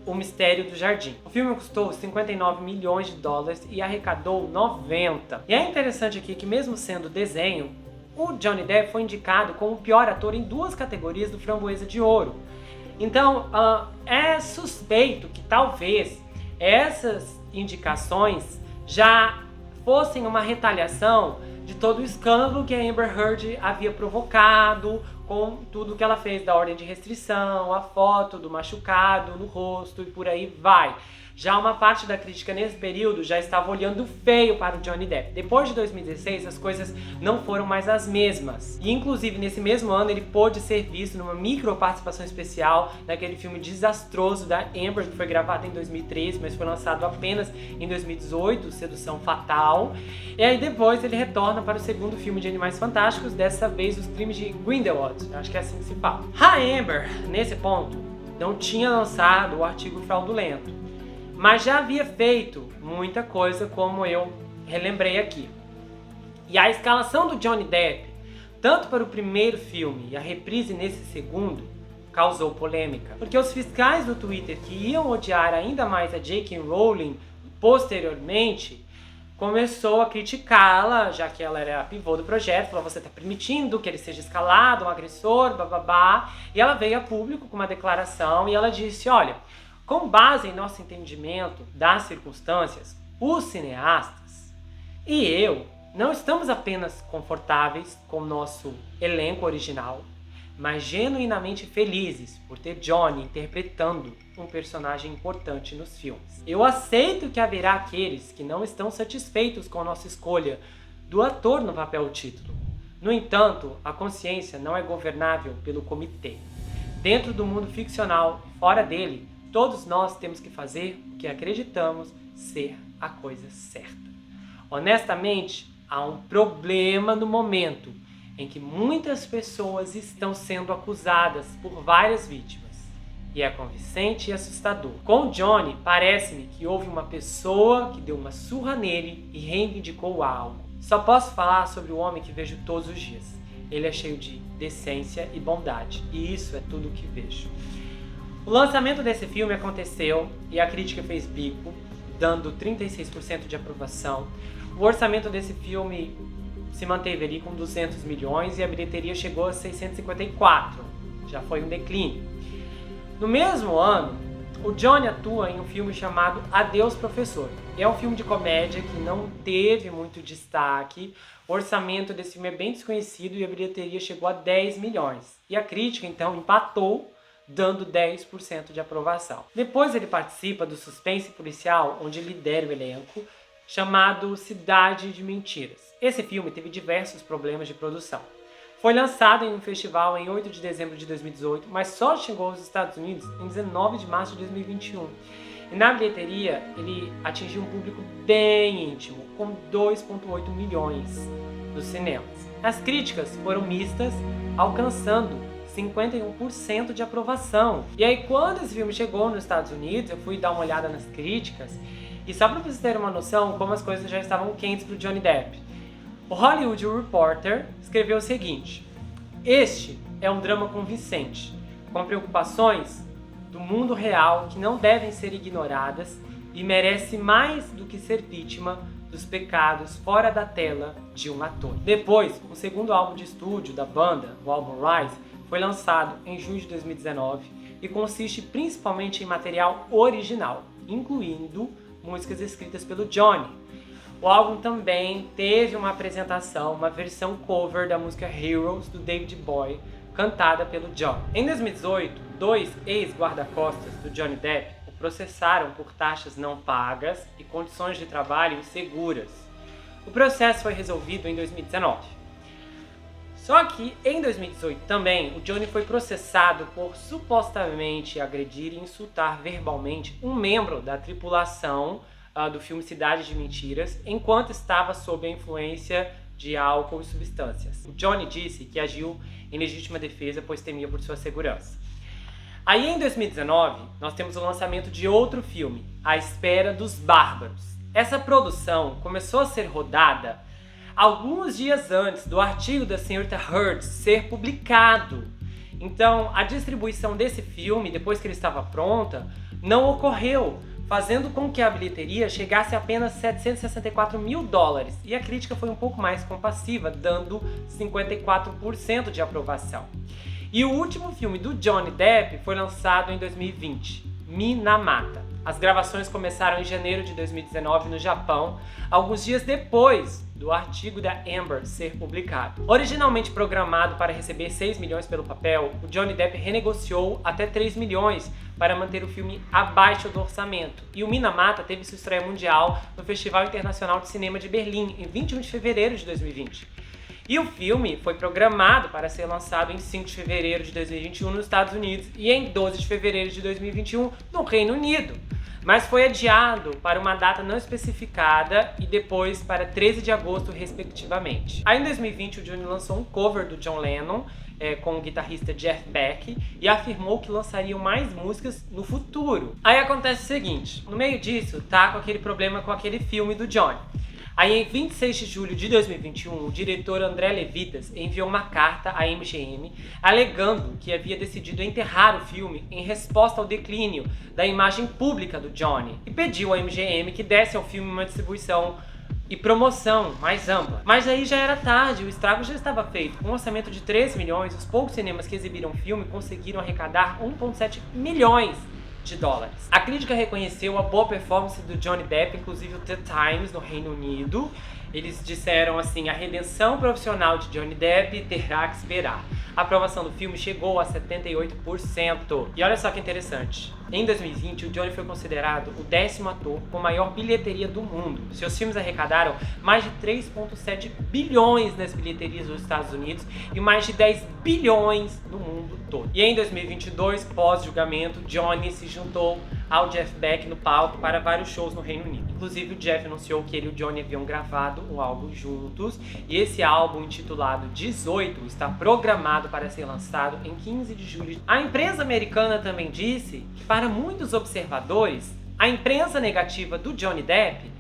O Mistério do Jardim. O filme custou 59 milhões de dólares e arrecadou 90. E é interessante aqui que, mesmo sendo desenho, o Johnny Depp foi indicado como o pior ator em 2 categorias do Framboesa de Ouro. Então, é suspeito que talvez essas indicações já fossem uma retaliação de todo o escândalo que a Amber Heard havia provocado com tudo que ela fez da ordem de restrição, a foto do machucado no rosto e por aí vai. Já uma parte da crítica nesse período já estava olhando feio para o Johnny Depp. Depois de 2016, as coisas não foram mais as mesmas. E inclusive nesse mesmo ano ele pôde ser visto numa micro participação especial naquele filme desastroso da Amber, que foi gravado em 2013, mas foi lançado apenas em 2018, Sedução Fatal. E aí depois ele retorna para o segundo filme de Animais Fantásticos, dessa vez Os Crimes de Grindelwald, acho que é assim que se fala. A Amber, nesse ponto, não tinha lançado o artigo fraudulento, mas já havia feito muita coisa, como eu relembrei aqui. E a escalação do Johnny Depp, tanto para o primeiro filme e a reprise nesse segundo, causou polêmica. Porque os fiscais do Twitter, que iam odiar ainda mais a J.K. Rowling posteriormente, começou a criticá-la, já que ela era a pivô do projeto, falou: você está permitindo que ele seja escalado, um agressor, bababá. E ela veio a público com uma declaração e ela disse: olha, com base em nosso entendimento das circunstâncias, os cineastas e eu não estamos apenas confortáveis com o nosso elenco original, mas genuinamente felizes por ter Johnny interpretando um personagem importante nos filmes. Eu aceito que haverá aqueles que não estão satisfeitos com a nossa escolha do ator no papel título. No entanto, a consciência não é governável pelo comitê. Dentro do mundo ficcional e fora dele, todos nós temos que fazer o que acreditamos ser a coisa certa. Honestamente, há um problema no momento em que muitas pessoas estão sendo acusadas por várias vítimas. E é convincente e assustador. Com Johnny, parece-me que houve uma pessoa que deu uma surra nele e reivindicou algo. Só posso falar sobre o homem que vejo todos os dias. Ele é cheio de decência e bondade. E isso é tudo o que vejo. O lançamento desse filme aconteceu e a crítica fez bico, dando 36% de aprovação. O orçamento desse filme se manteve ali com 200 milhões e a bilheteria chegou a 654. Já foi um declínio. No mesmo ano, o Johnny atua em um filme chamado Adeus Professor. É um filme de comédia que não teve muito destaque. O orçamento desse filme é bem desconhecido e a bilheteria chegou a 10 milhões. E a crítica, então, empatou, dando 10% de aprovação. Depois ele participa do suspense policial, onde lidera o elenco, chamado Cidade de Mentiras. Esse filme teve diversos problemas de produção. Foi lançado em um festival em 8 de dezembro de 2018, mas só chegou aos Estados Unidos em 19 de março de 2021. E na bilheteria, ele atingiu um público bem íntimo, com 2,8 milhões nos cinemas. As críticas foram mistas, alcançando 51% de aprovação. E aí, quando esse filme chegou nos Estados Unidos, eu fui dar uma olhada nas críticas, e só para vocês terem uma noção como as coisas já estavam quentes para o Johnny Depp. O Hollywood Reporter escreveu o seguinte: este é um drama convincente, com preocupações do mundo real que não devem ser ignoradas e merece mais do que ser vítima dos pecados fora da tela de um ator. Depois, o segundo álbum de estúdio da banda, o álbum Rise, foi lançado em junho de 2019 e consiste principalmente em material original, incluindo músicas escritas pelo Johnny. O álbum também teve uma apresentação, uma versão cover da música Heroes, do David Bowie, cantada pelo John. Em 2018, 2 ex-guarda-costas do Johnny Depp o processaram por taxas não pagas e condições de trabalho inseguras. O processo foi resolvido em 2019. Só que em 2018 também, o Johnny foi processado por supostamente agredir e insultar verbalmente um membro da tripulação do filme Cidade de Mentiras, enquanto estava sob a influência de álcool e substâncias. O Johnny disse que agiu em legítima defesa, pois temia por sua segurança. Aí em 2019, nós temos o lançamento de outro filme, A Espera dos Bárbaros. Essa produção começou a ser rodada alguns dias antes do artigo da senhorita Heard ser publicado. Então, a distribuição desse filme, depois que ele estava pronta, não ocorreu, fazendo com que a bilheteria chegasse a apenas $764 mil, e a crítica foi um pouco mais compassiva, dando 54% de aprovação. E o último filme do Johnny Depp foi lançado em 2020, Minamata. As gravações começaram em janeiro de 2019 no Japão, alguns dias depois do artigo da Amber ser publicado. Originalmente programado para receber 6 milhões pelo papel, o Johnny Depp renegociou até 3 milhões para manter o filme abaixo do orçamento. E o Minamata teve sua estreia mundial no Festival Internacional de Cinema de Berlim, em 21 de fevereiro de 2020. E o filme foi programado para ser lançado em 5 de fevereiro de 2021 nos Estados Unidos e em 12 de fevereiro de 2021 no Reino Unido. Mas foi adiado para uma data não especificada e depois para 13 de agosto, respectivamente. Aí em 2020 o Johnny lançou um cover do John Lennon com o guitarrista Jeff Beck e afirmou que lançariam mais músicas no futuro. Aí acontece o seguinte, no meio disso tá com aquele problema com aquele filme do Johnny. Aí em 26 de julho de 2021, o diretor André Levitas enviou uma carta à MGM alegando que havia decidido enterrar o filme em resposta ao declínio da imagem pública do Johnny e pediu à MGM que desse ao filme uma distribuição e promoção mais ampla. Mas aí já era tarde, o estrago já estava feito. Com um orçamento de 13 milhões, os poucos cinemas que exibiram o filme conseguiram arrecadar 1,7 milhões de dólares. A crítica reconheceu a boa performance do Johnny Depp, inclusive o The Times no Reino Unido. Eles disseram assim: a redenção profissional de Johnny Depp terá que esperar. A aprovação do filme chegou a 78%. E olha só que interessante. Em 2020, o Johnny foi considerado o 10º ator com maior bilheteria do mundo. Seus filmes arrecadaram mais de 3,7 bilhões nas bilheterias dos Estados Unidos e mais de 10 bilhões no mundo todo. E em 2022, pós-julgamento, Johnny se juntou ao Jeff Beck no palco para vários shows no Reino Unido. Inclusive, o Jeff anunciou que ele e o Johnny haviam gravado um álbum juntos, e esse álbum, intitulado 18, está programado para ser lançado em 15 de julho. A imprensa americana também disse que, para muitos observadores, a imprensa negativa do Johnny Depp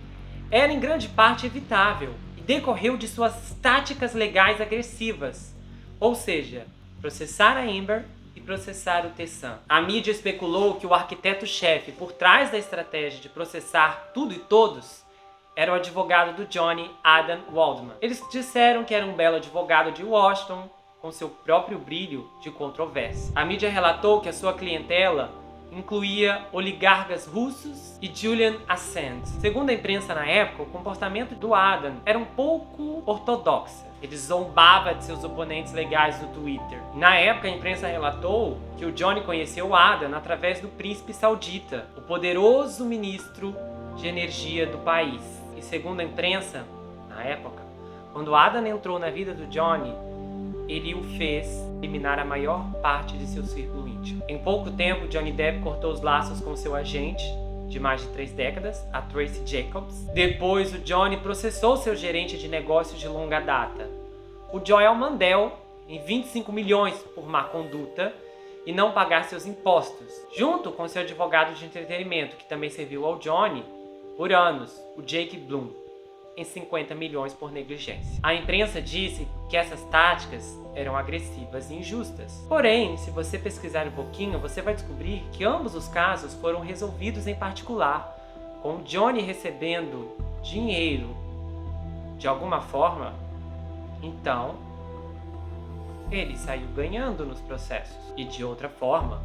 era em grande parte evitável e decorreu de suas táticas legais agressivas, ou seja, processar a Amber e processar o The Sun. A mídia especulou que o arquiteto-chefe por trás da estratégia de processar tudo e todos era o advogado do Johnny, Adam Waldman. Eles disseram que era um belo advogado de Washington, com seu próprio brilho de controvérsia. A mídia relatou que a sua clientela incluía oligarcas russos e Julian Assange. Segundo a imprensa na época, o comportamento do Adam era um pouco ortodoxo. Ele zombava de seus oponentes legais do Twitter. Na época, a imprensa relatou que o Johnny conheceu o Adam através do príncipe saudita, o poderoso ministro de energia do país. E segundo a imprensa, na época, quando Adam entrou na vida do Johnny, ele o fez eliminar a maior parte de seu círculo íntimo. Em pouco tempo, Johnny Depp cortou os laços com seu agente, de mais de 3 décadas, a Tracy Jacobs. Depois, o Johnny processou seu gerente de negócios de longa data, o Joel Mandel, em 25 milhões por má conduta e não pagar seus impostos, junto com seu advogado de entretenimento, que também serviu ao Johnny por anos, o Jake Bloom, em 50 milhões por negligência. A imprensa disse que essas táticas eram agressivas e injustas. Porém, se você pesquisar um pouquinho, você vai descobrir que ambos os casos foram resolvidos em particular, com o Johnny recebendo dinheiro de alguma forma. Então, ele saiu ganhando nos processos. E de outra forma,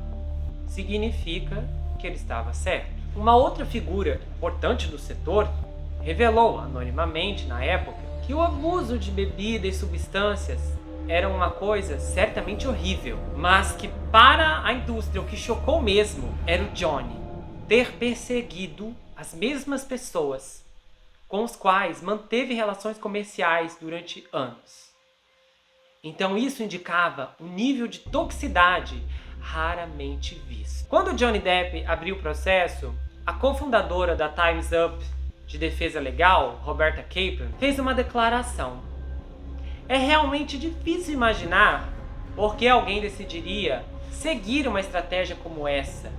significa que ele estava certo. Uma outra figura importante do setor revelou anonimamente na época que o abuso de bebida e substâncias era uma coisa certamente horrível, mas que para a indústria o que chocou mesmo era o Johnny ter perseguido as mesmas pessoas com os quais manteve relações comerciais durante anos. Então isso indicava um nível de toxicidade raramente visto. Quando Johnny Depp abriu o processo, a cofundadora da Time's Up de defesa legal, Roberta Capron, fez uma declaração. É realmente difícil imaginar por que alguém decidiria seguir uma estratégia como essa,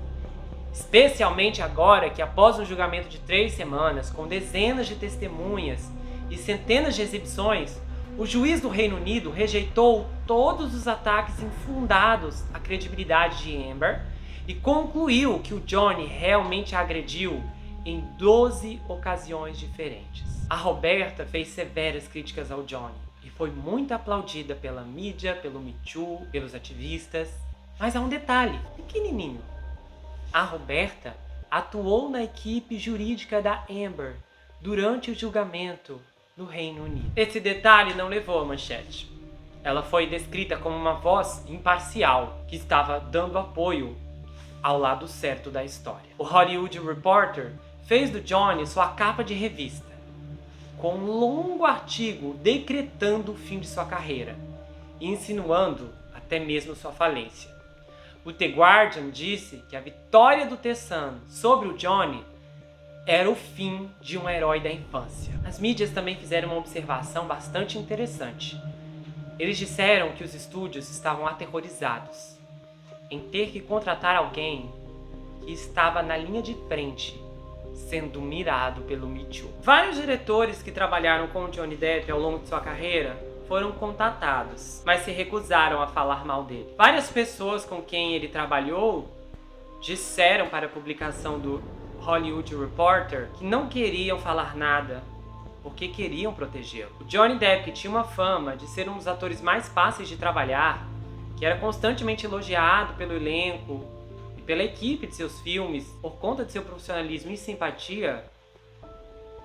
especialmente agora que, após um julgamento de 3 semanas, com dezenas de testemunhas e centenas de exibições, o juiz do Reino Unido rejeitou todos os ataques infundados à credibilidade de Amber e concluiu que o Johnny realmente a agrediu em 12 ocasiões diferentes. A Roberta fez severas críticas ao Johnny e foi muito aplaudida pela mídia, pelo Me Too, pelos ativistas. Mas há um detalhe pequenininho. A Roberta atuou na equipe jurídica da Amber durante o julgamento no Reino Unido. Esse detalhe não levou à manchete. Ela foi descrita como uma voz imparcial que estava dando apoio ao lado certo da história. O Hollywood Reporter fez do Johnny sua capa de revista, com um longo artigo decretando o fim de sua carreira e insinuando até mesmo sua falência. O The Guardian disse que a vitória do The Sun sobre o Johnny era o fim de um herói da infância. As mídias também fizeram uma observação bastante interessante. Eles disseram que os estúdios estavam aterrorizados em ter que contratar alguém que estava na linha de frente, sendo mirado pelo Me Too. Vários diretores que trabalharam com o Johnny Depp ao longo de sua carreira foram contatados, mas se recusaram a falar mal dele. Várias pessoas com quem ele trabalhou disseram para a publicação do Hollywood Reporter que não queriam falar nada porque queriam protegê-lo. O Johnny Depp, que tinha uma fama de ser um dos atores mais fáceis de trabalhar, que era constantemente elogiado pelo elenco e pela equipe de seus filmes por conta de seu profissionalismo e simpatia,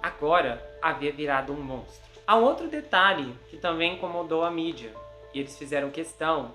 agora havia virado um monstro. Há um outro detalhe que também incomodou a mídia, e eles fizeram questão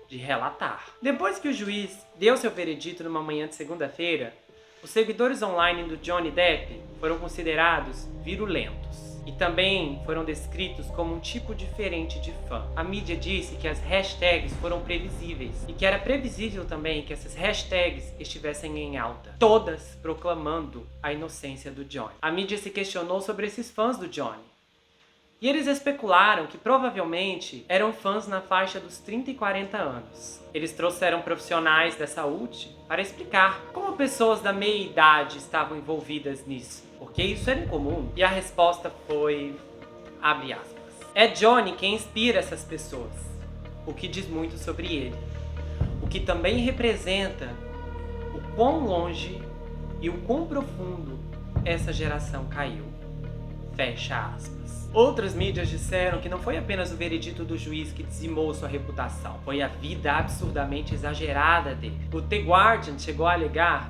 de relatar. Depois que o juiz deu seu veredito numa manhã de segunda-feira, os seguidores online do Johnny Depp foram considerados virulentos e também foram descritos como um tipo diferente de fã. A mídia disse que as hashtags foram previsíveis e que era previsível também que essas hashtags estivessem em alta, todas proclamando a inocência do Johnny. A mídia se questionou sobre esses fãs do Johnny. E eles especularam que provavelmente eram fãs na faixa dos 30 e 40 anos. Eles trouxeram profissionais da saúde para explicar como pessoas da meia-idade estavam envolvidas nisso, porque isso era incomum. E a resposta foi, abre aspas, é Johnny quem inspira essas pessoas, o que diz muito sobre ele, o que também representa o quão longe e o quão profundo essa geração caiu. Fecha aspas. Outras mídias disseram que não foi apenas o veredito do juiz que dizimou sua reputação, foi a vida absurdamente exagerada dele. O The Guardian chegou a alegar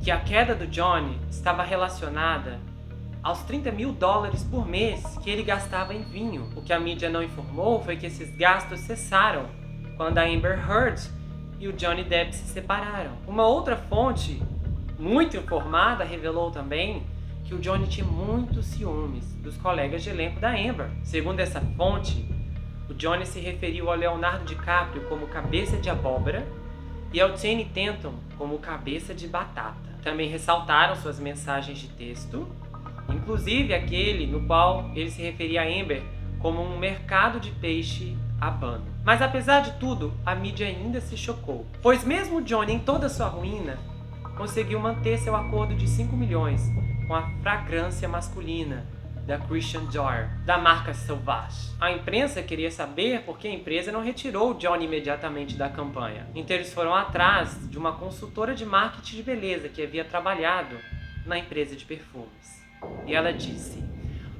que a queda do Johnny estava relacionada aos $30 mil por mês que ele gastava em vinho. O que a mídia não informou foi que esses gastos cessaram quando a Amber Heard e o Johnny Depp se separaram. Uma outra fonte muito informada revelou também que o Johnny tinha muitos ciúmes dos colegas de elenco da Amber. Segundo essa fonte, o Johnny se referiu ao Leonardo DiCaprio como cabeça de abóbora e ao Channing Tatum como cabeça de batata. Também ressaltaram suas mensagens de texto, inclusive aquele no qual ele se referia a Amber como um mercado de peixe habano. Mas apesar de tudo, a mídia ainda se chocou, pois mesmo o Johnny em toda sua ruína conseguiu manter seu acordo de 5 milhões com a fragrância masculina da Christian Dior, da marca Sauvage. A imprensa queria saber por que a empresa não retirou o Johnny imediatamente da campanha. Então eles foram atrás de uma consultora de marketing de beleza que havia trabalhado na empresa de perfumes. E ela disse: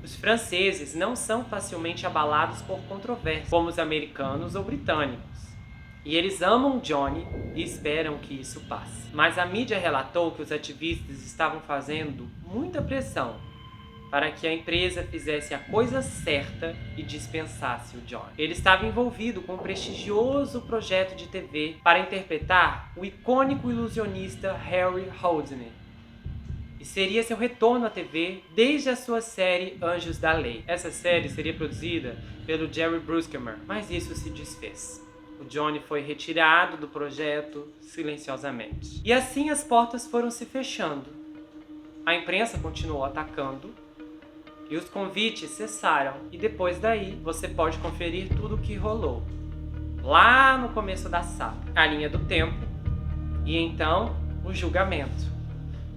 os franceses não são facilmente abalados por controvérsias, como os americanos ou britânicos. E eles amam Johnny e esperam que isso passe. Mas a mídia relatou que os ativistas estavam fazendo muita pressão para que a empresa fizesse a coisa certa e dispensasse o Johnny. Ele estava envolvido com um prestigioso projeto de TV para interpretar o icônico ilusionista Harry Houdini. E seria seu retorno à TV desde a sua série Anjos da Lei. Essa série seria produzida pelo Jerry Bruckheimer, mas isso se desfez. O Johnny foi retirado do projeto silenciosamente. E assim as portas foram se fechando. A imprensa continuou atacando e os convites cessaram. E depois daí você pode conferir tudo o que rolou lá no começo da saga. A linha do tempo e então o julgamento.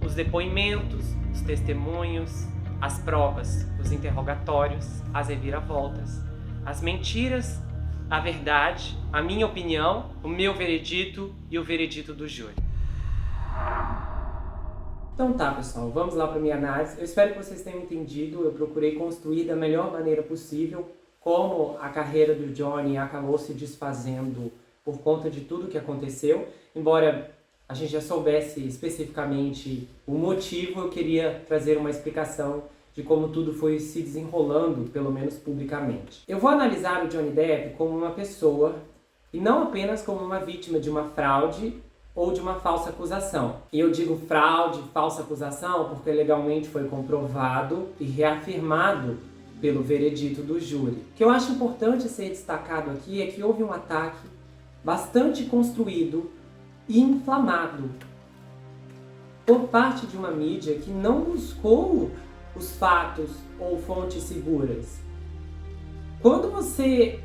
Os depoimentos, os testemunhos, as provas, os interrogatórios, as reviravoltas, as mentiras, a verdade, a minha opinião, o meu veredito e o veredito do júri. Então tá, pessoal, vamos lá para minha análise. Eu espero que vocês tenham entendido. Eu procurei construir da melhor maneira possível como a carreira do Johnny acabou se desfazendo por conta de tudo que aconteceu. Embora a gente já soubesse especificamente o motivo, eu queria trazer uma explicação de como tudo foi se desenrolando, pelo menos publicamente. Eu vou analisar o Johnny Depp como uma pessoa e não apenas como uma vítima de uma fraude ou de uma falsa acusação. E eu digo fraude, falsa acusação, porque legalmente foi comprovado e reafirmado pelo veredito do júri. O que eu acho importante ser destacado aqui é que houve um ataque bastante construído e inflamado por parte de uma mídia que não buscou os fatos ou fontes seguras. Quando você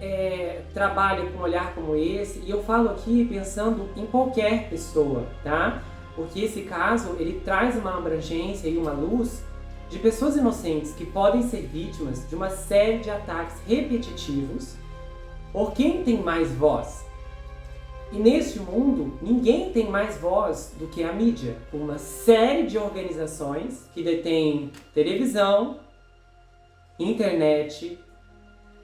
trabalha com um olhar como esse, e eu falo aqui pensando em qualquer pessoa, tá? Porque esse caso, ele traz uma abrangência e uma luz de pessoas inocentes que podem ser vítimas de uma série de ataques repetitivos por quem tem mais voz. E neste mundo, ninguém tem mais voz do que a mídia. Uma série de organizações que detêm televisão, internet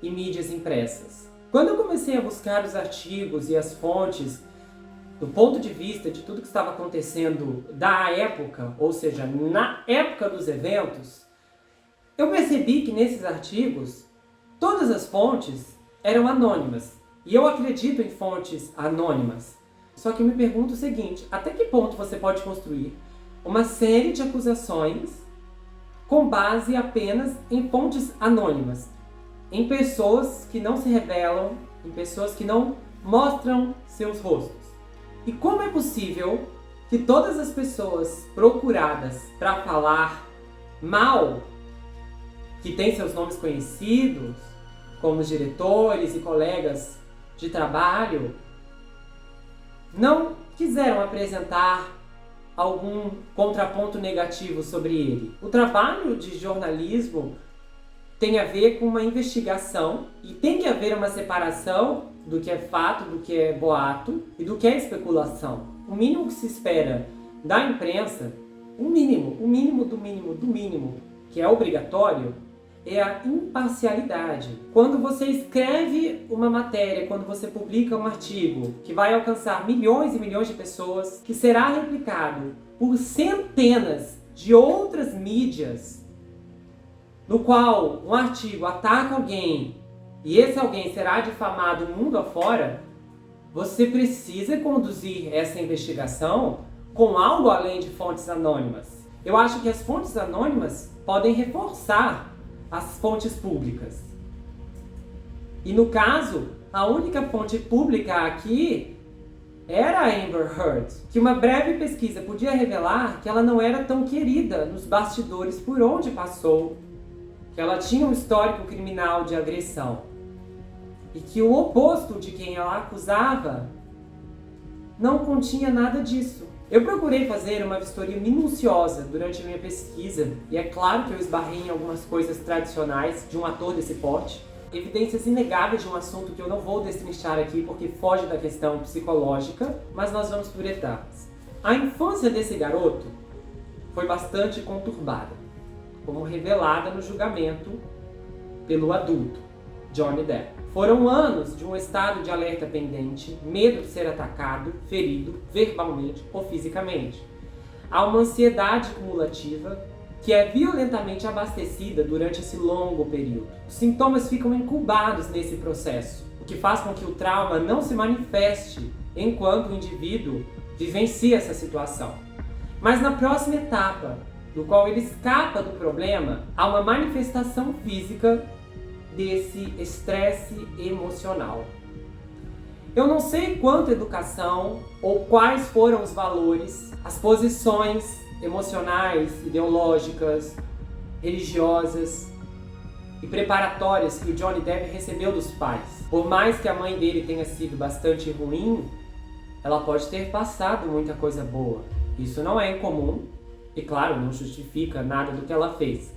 e mídias impressas. Quando eu comecei a buscar os artigos e as fontes do ponto de vista de tudo que estava acontecendo da época, ou seja, na época dos eventos, eu percebi que nesses artigos todas as fontes eram anônimas. E eu acredito em fontes anônimas. Só que eu me pergunto o seguinte: até que ponto você pode construir uma série de acusações com base apenas em fontes anônimas, em pessoas que não se revelam, em pessoas que não mostram seus rostos? E como é possível que todas as pessoas procuradas para falar mal, que têm seus nomes conhecidos, como os diretores e colegas de trabalho, não quiseram apresentar algum contraponto negativo sobre ele? O trabalho de jornalismo tem a ver com uma investigação e tem que haver uma separação do que é fato, do que é boato e do que é especulação. O mínimo que se espera da imprensa, o mínimo do mínimo, que é obrigatório, é a imparcialidade. Quando você escreve uma matéria, quando você publica um artigo que vai alcançar milhões e milhões de pessoas, que será replicado por centenas de outras mídias, no qual um artigo ataca alguém e esse alguém será difamado mundo afora, você precisa conduzir essa investigação com algo além de fontes anônimas. Eu acho que as fontes anônimas podem reforçar as fontes públicas. E no caso, a única fonte pública aqui era a Amber Heard, que uma breve pesquisa podia revelar que ela não era tão querida nos bastidores por onde passou, que ela tinha um histórico criminal de agressão e que o oposto de quem ela acusava não continha nada disso. Eu procurei fazer uma vistoria minuciosa durante a minha pesquisa e é claro que eu esbarrei em algumas coisas tradicionais de um ator desse porte, evidências inegáveis de um assunto que eu não vou destrinchar aqui porque foge da questão psicológica, mas nós vamos por etapas. A infância desse garoto foi bastante conturbada, como revelada no julgamento pelo adulto, Johnny Depp. Foram anos de um estado de alerta pendente, medo de ser atacado, ferido, verbalmente ou fisicamente. Há uma ansiedade cumulativa que é violentamente abastecida durante esse longo período. Os sintomas ficam incubados nesse processo, o que faz com que o trauma não se manifeste enquanto o indivíduo vivencia essa situação. Mas na próxima etapa, no qual ele escapa do problema, há uma manifestação física desse estresse emocional. Eu não sei quanto educação ou quais foram os valores, as posições emocionais, ideológicas, religiosas e preparatórias que o Johnny Depp recebeu dos pais. Por mais que a mãe dele tenha sido bastante ruim, ela pode ter passado muita coisa boa. Isso não é incomum e, claro, não justifica nada do que ela fez.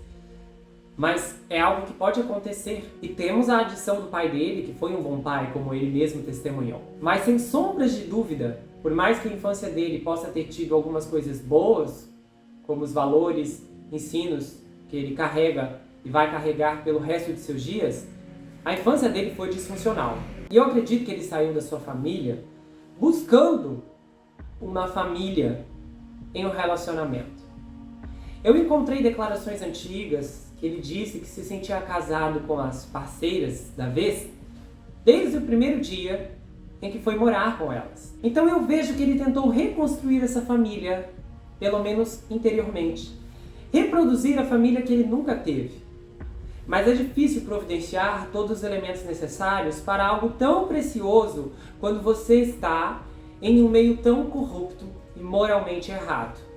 Mas é algo que pode acontecer. E temos a adição do pai dele, que foi um bom pai, como ele mesmo testemunhou. Mas sem sombras de dúvida, por mais que a infância dele possa ter tido algumas coisas boas, como os valores, ensinos que ele carrega e vai carregar pelo resto de seus dias, a infância dele foi disfuncional. E eu acredito que ele saiu da sua família buscando uma família em um relacionamento. Eu encontrei declarações antigas que ele disse que se sentia casado com as parceiras da vez desde o primeiro dia em que foi morar com elas. Então eu vejo que ele tentou reconstruir essa família, pelo menos interiormente. Reproduzir a família que ele nunca teve. Mas é difícil providenciar todos os elementos necessários para algo tão precioso quando você está em um meio tão corrupto e moralmente errado.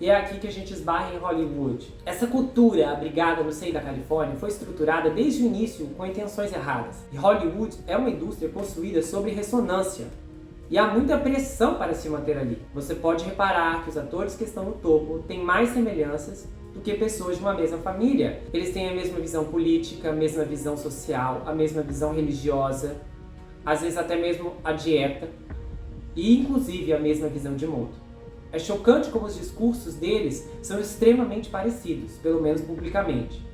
E é aqui que a gente esbarra em Hollywood. Essa cultura abrigada no seio da Califórnia foi estruturada desde o início com intenções erradas. E Hollywood é uma indústria construída sobre ressonância. E há muita pressão para se manter ali. Você pode reparar que os atores que estão no topo têm mais semelhanças do que pessoas de uma mesma família. Eles têm a mesma visão política, a mesma visão social, a mesma visão religiosa, às vezes até mesmo a dieta e inclusive a mesma visão de mundo. É chocante como os discursos deles são extremamente parecidos, pelo menos publicamente.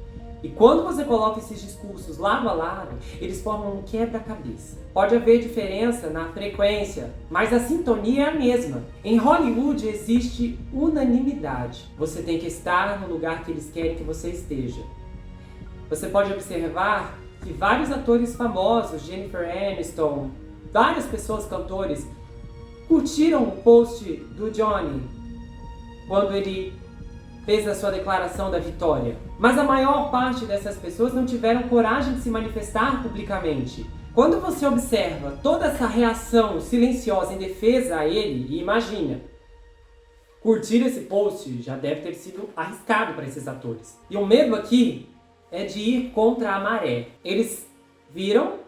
E quando você coloca esses discursos lado a lado, eles formam um quebra-cabeça. Pode haver diferença na frequência, mas a sintonia é a mesma. Em Hollywood existe unanimidade. Você tem que estar no lugar que eles querem que você esteja. Você pode observar que vários atores famosos, Jennifer Aniston, várias pessoas, cantores, curtiram o post do Johnny quando ele fez a sua declaração da vitória. Mas a maior parte dessas pessoas não tiveram coragem de se manifestar publicamente. Quando você observa toda essa reação silenciosa em defesa a ele, e imagina, curtir esse post já deve ter sido arriscado para esses atores. E o medo aqui é de ir contra a maré. Eles viram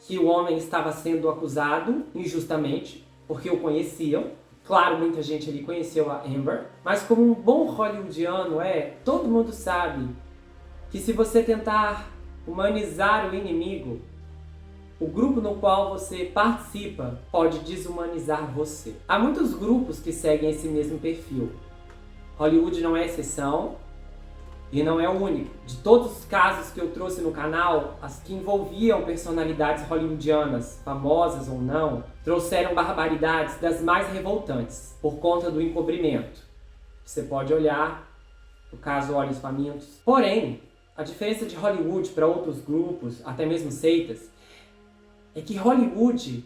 que o homem estava sendo acusado injustamente, porque o conheciam. Claro, muita gente ali conheceu a Amber, mas como um bom hollywoodiano todo mundo sabe que se você tentar humanizar o inimigo, o grupo no qual você participa pode desumanizar você. Há muitos grupos que seguem esse mesmo perfil. Hollywood não é exceção e não é o único. De todos os casos que eu trouxe no canal, as que envolviam personalidades hollywoodianas, famosas ou não, trouxeram barbaridades das mais revoltantes, por conta do encobrimento. Você pode olhar o caso Olhos Famintos. Porém, a diferença de Hollywood para outros grupos, até mesmo seitas, é que Hollywood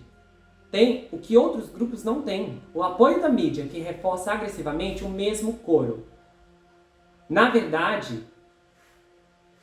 tem o que outros grupos não têm. O apoio da mídia, que reforça agressivamente o mesmo coro. Na verdade,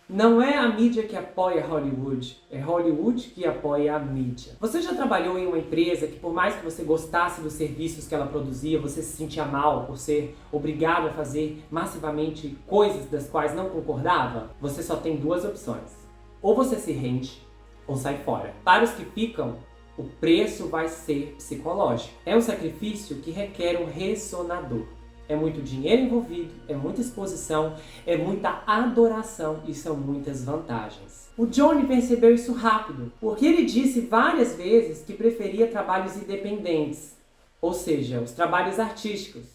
não é a mídia que apoia Hollywood, é Hollywood que apoia a mídia. Você já trabalhou em uma empresa que, por mais que você gostasse dos serviços que ela produzia, você se sentia mal por ser obrigado a fazer massivamente coisas das quais não concordava? Você só tem duas opções. Ou você se rende, ou sai fora. Para os que ficam, o preço vai ser psicológico. É um sacrifício que requer um ressonador. É muito dinheiro envolvido, é muita exposição, é muita adoração e são muitas vantagens. O Johnny percebeu isso rápido, porque ele disse várias vezes que preferia trabalhos independentes, ou seja, os trabalhos artísticos.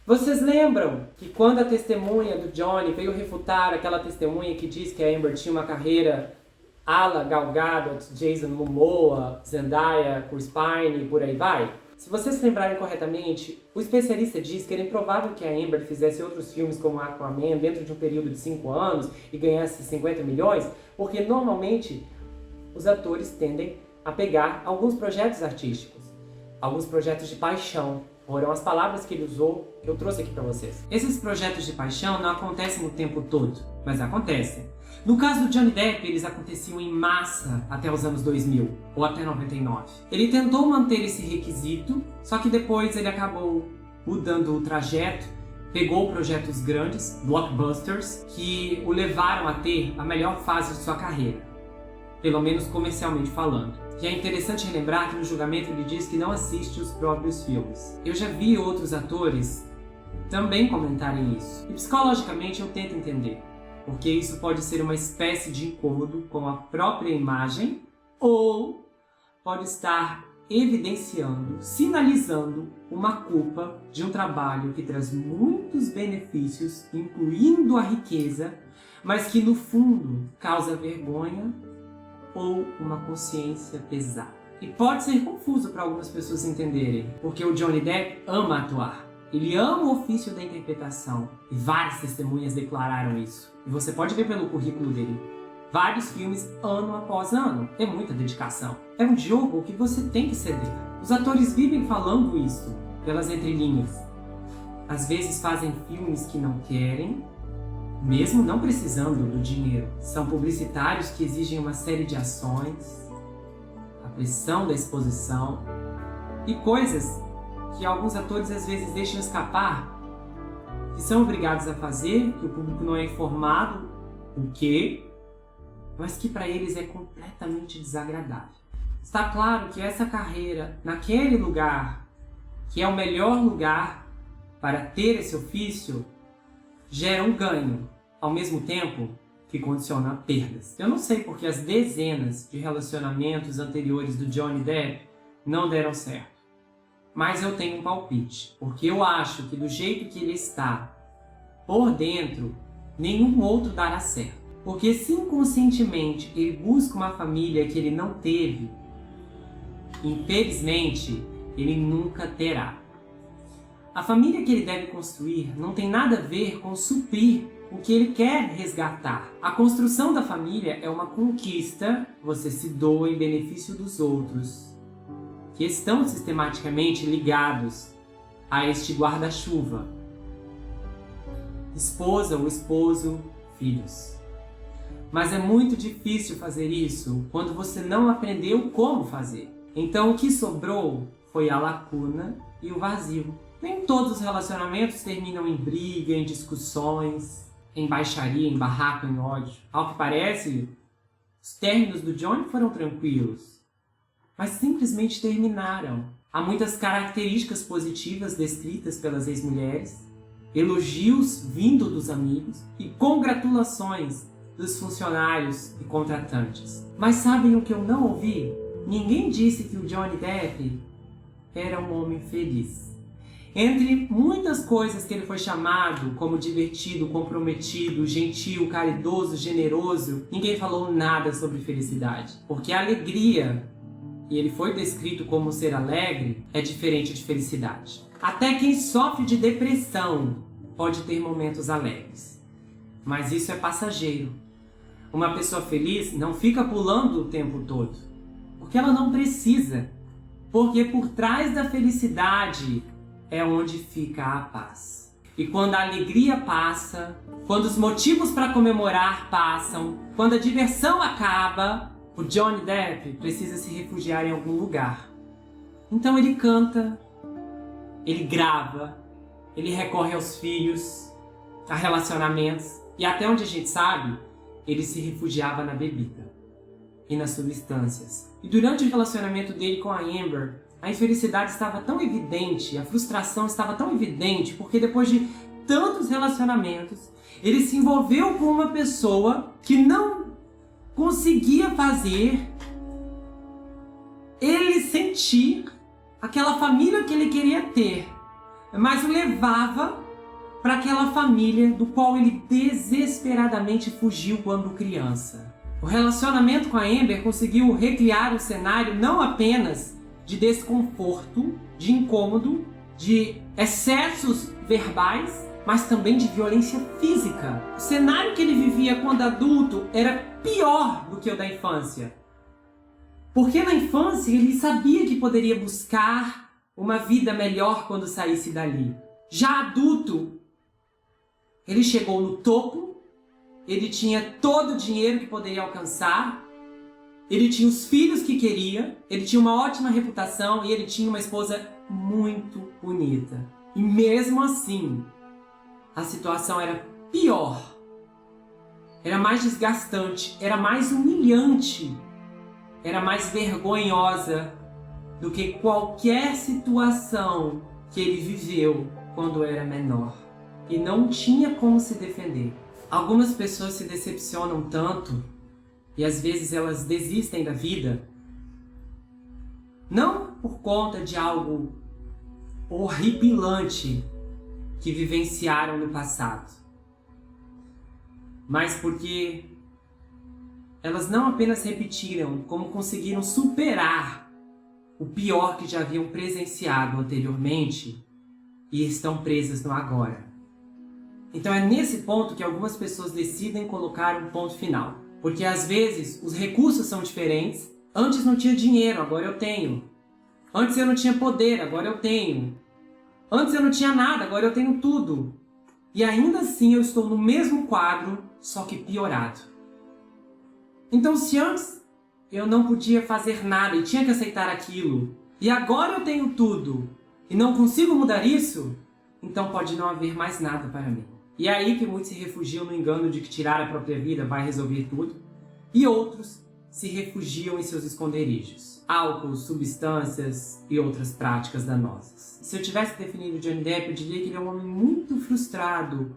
Vocês lembram que quando a testemunha do Johnny veio refutar aquela testemunha que diz que a Amber tinha uma carreira à la Gal Gadot, Jason Momoa, Zendaya, Chris Pine e por aí vai? Se vocês se lembrarem corretamente, o especialista diz que era improvável que a Amber fizesse outros filmes como Aquaman dentro de um período de 5 anos e ganhasse 50 milhões, porque normalmente os atores tendem a pegar alguns projetos artísticos, alguns projetos de paixão. Foram as palavras que ele usou que eu trouxe aqui para vocês. Esses projetos de paixão não acontecem o tempo todo, mas acontecem. No caso do Johnny Depp, eles aconteciam em massa até os anos 2000, ou até 99. Ele tentou manter esse requisito, só que depois ele acabou mudando o trajeto, pegou projetos grandes, blockbusters, que o levaram a ter a melhor fase de sua carreira, pelo menos comercialmente falando. E é interessante relembrar que no julgamento ele diz que não assiste os próprios filmes. Eu já vi outros atores também comentarem isso. E psicologicamente eu tento entender, porque isso pode ser uma espécie de incômodo com a própria imagem ou pode estar evidenciando, sinalizando uma culpa de um trabalho que traz muitos benefícios, incluindo a riqueza, mas que no fundo causa vergonha ou uma consciência pesada. E pode ser confuso para algumas pessoas entenderem, porque o Johnny Depp ama atuar. Ele ama o ofício da interpretação. E várias testemunhas declararam isso. E você pode ver pelo currículo dele. Vários filmes ano após ano. É muita dedicação. É um jogo que você tem que ceder. Os atores vivem falando isso pelas entrelinhas. Às vezes fazem filmes que não querem, mesmo não precisando do dinheiro. São publicitários que exigem uma série de ações, a pressão da exposição e coisas que alguns atores às vezes deixam escapar, que são obrigados a fazer, que o público não é informado o quê, mas que para eles é completamente desagradável. Está claro que essa carreira naquele lugar, que é o melhor lugar para ter esse ofício, gera um ganho, ao mesmo tempo que condiciona perdas. Eu não sei porque as dezenas de relacionamentos anteriores do Johnny Depp não deram certo. Mas eu tenho um palpite, porque eu acho que do jeito que ele está por dentro, nenhum outro dará certo. Porque se inconscientemente ele busca uma família que ele não teve, infelizmente, ele nunca terá. A família que ele deve construir não tem nada a ver com suprir o que ele quer resgatar. A construção da família é uma conquista, você se doa em benefício dos outros, que estão sistematicamente ligados a este guarda-chuva. Esposa ou esposo, filhos. Mas é muito difícil fazer isso quando você não aprendeu como fazer. Então o que sobrou foi a lacuna e o vazio. Nem todos os relacionamentos terminam em briga, em discussões, em baixaria, em barraco, em ódio. Ao que parece, os términos do Johnny foram tranquilos, mas simplesmente terminaram. Há muitas características positivas descritas pelas ex-mulheres, elogios vindo dos amigos e congratulações dos funcionários e contratantes. Mas sabem o que eu não ouvi? Ninguém disse que o Johnny Depp era um homem feliz. Entre muitas coisas que ele foi chamado como divertido, comprometido, gentil, caridoso, generoso, ninguém falou nada sobre felicidade. Porque a alegria, e ele foi descrito como ser alegre, é diferente de felicidade. Até quem sofre de depressão pode ter momentos alegres. Mas isso é passageiro. Uma pessoa feliz não fica pulando o tempo todo. Porque ela não precisa. Porque por trás da felicidade é onde fica a paz. E quando a alegria passa, quando os motivos para comemorar passam, quando a diversão acaba, o Johnny Depp precisa se refugiar em algum lugar. Então ele canta, ele grava, ele recorre aos filhos, a relacionamentos, e até onde a gente sabe, ele se refugiava na bebida e nas substâncias. E durante o relacionamento dele com a Amber, a infelicidade estava tão evidente, a frustração estava tão evidente, porque depois de tantos relacionamentos, ele se envolveu com uma pessoa que não conseguia fazer ele sentir aquela família que ele queria ter, mas o levava para aquela família do qual ele desesperadamente fugiu quando criança. O relacionamento com a Amber conseguiu recriar um cenário não apenas de desconforto, de incômodo, de excessos verbais, mas também de violência física. O cenário que ele vivia quando adulto era pior do que o da infância. Porque na infância ele sabia que poderia buscar uma vida melhor quando saísse dali. Já adulto, ele chegou no topo, ele tinha todo o dinheiro que poderia alcançar, ele tinha os filhos que queria, ele tinha uma ótima reputação e ele tinha uma esposa muito bonita. E mesmo assim, a situação era pior, era mais desgastante, era mais humilhante, era mais vergonhosa do que qualquer situação que ele viveu quando era menor. E não tinha como se defender. Algumas pessoas se decepcionam tanto e às vezes elas desistem da vida, não por conta de algo horripilante que vivenciaram no passado, mas porque elas não apenas repetiram, como conseguiram superar o pior que já haviam presenciado anteriormente e estão presas no agora. Então é nesse ponto que algumas pessoas decidem colocar um ponto final. Porque às vezes os recursos são diferentes. Antes não tinha dinheiro, agora eu tenho. Antes eu não tinha poder, agora eu tenho. Antes eu não tinha nada, agora eu tenho tudo. E ainda assim eu estou no mesmo quadro, só que piorado. Então se antes eu não podia fazer nada e tinha que aceitar aquilo, e agora eu tenho tudo e não consigo mudar isso, então pode não haver mais nada para mim. E é aí que muitos se refugiam no engano de que tirar a própria vida vai resolver tudo, e outros se refugiam em seus esconderijos, álcool, substâncias e outras práticas danosas. Se eu tivesse definido Johnny Depp, eu diria que ele é um homem muito frustrado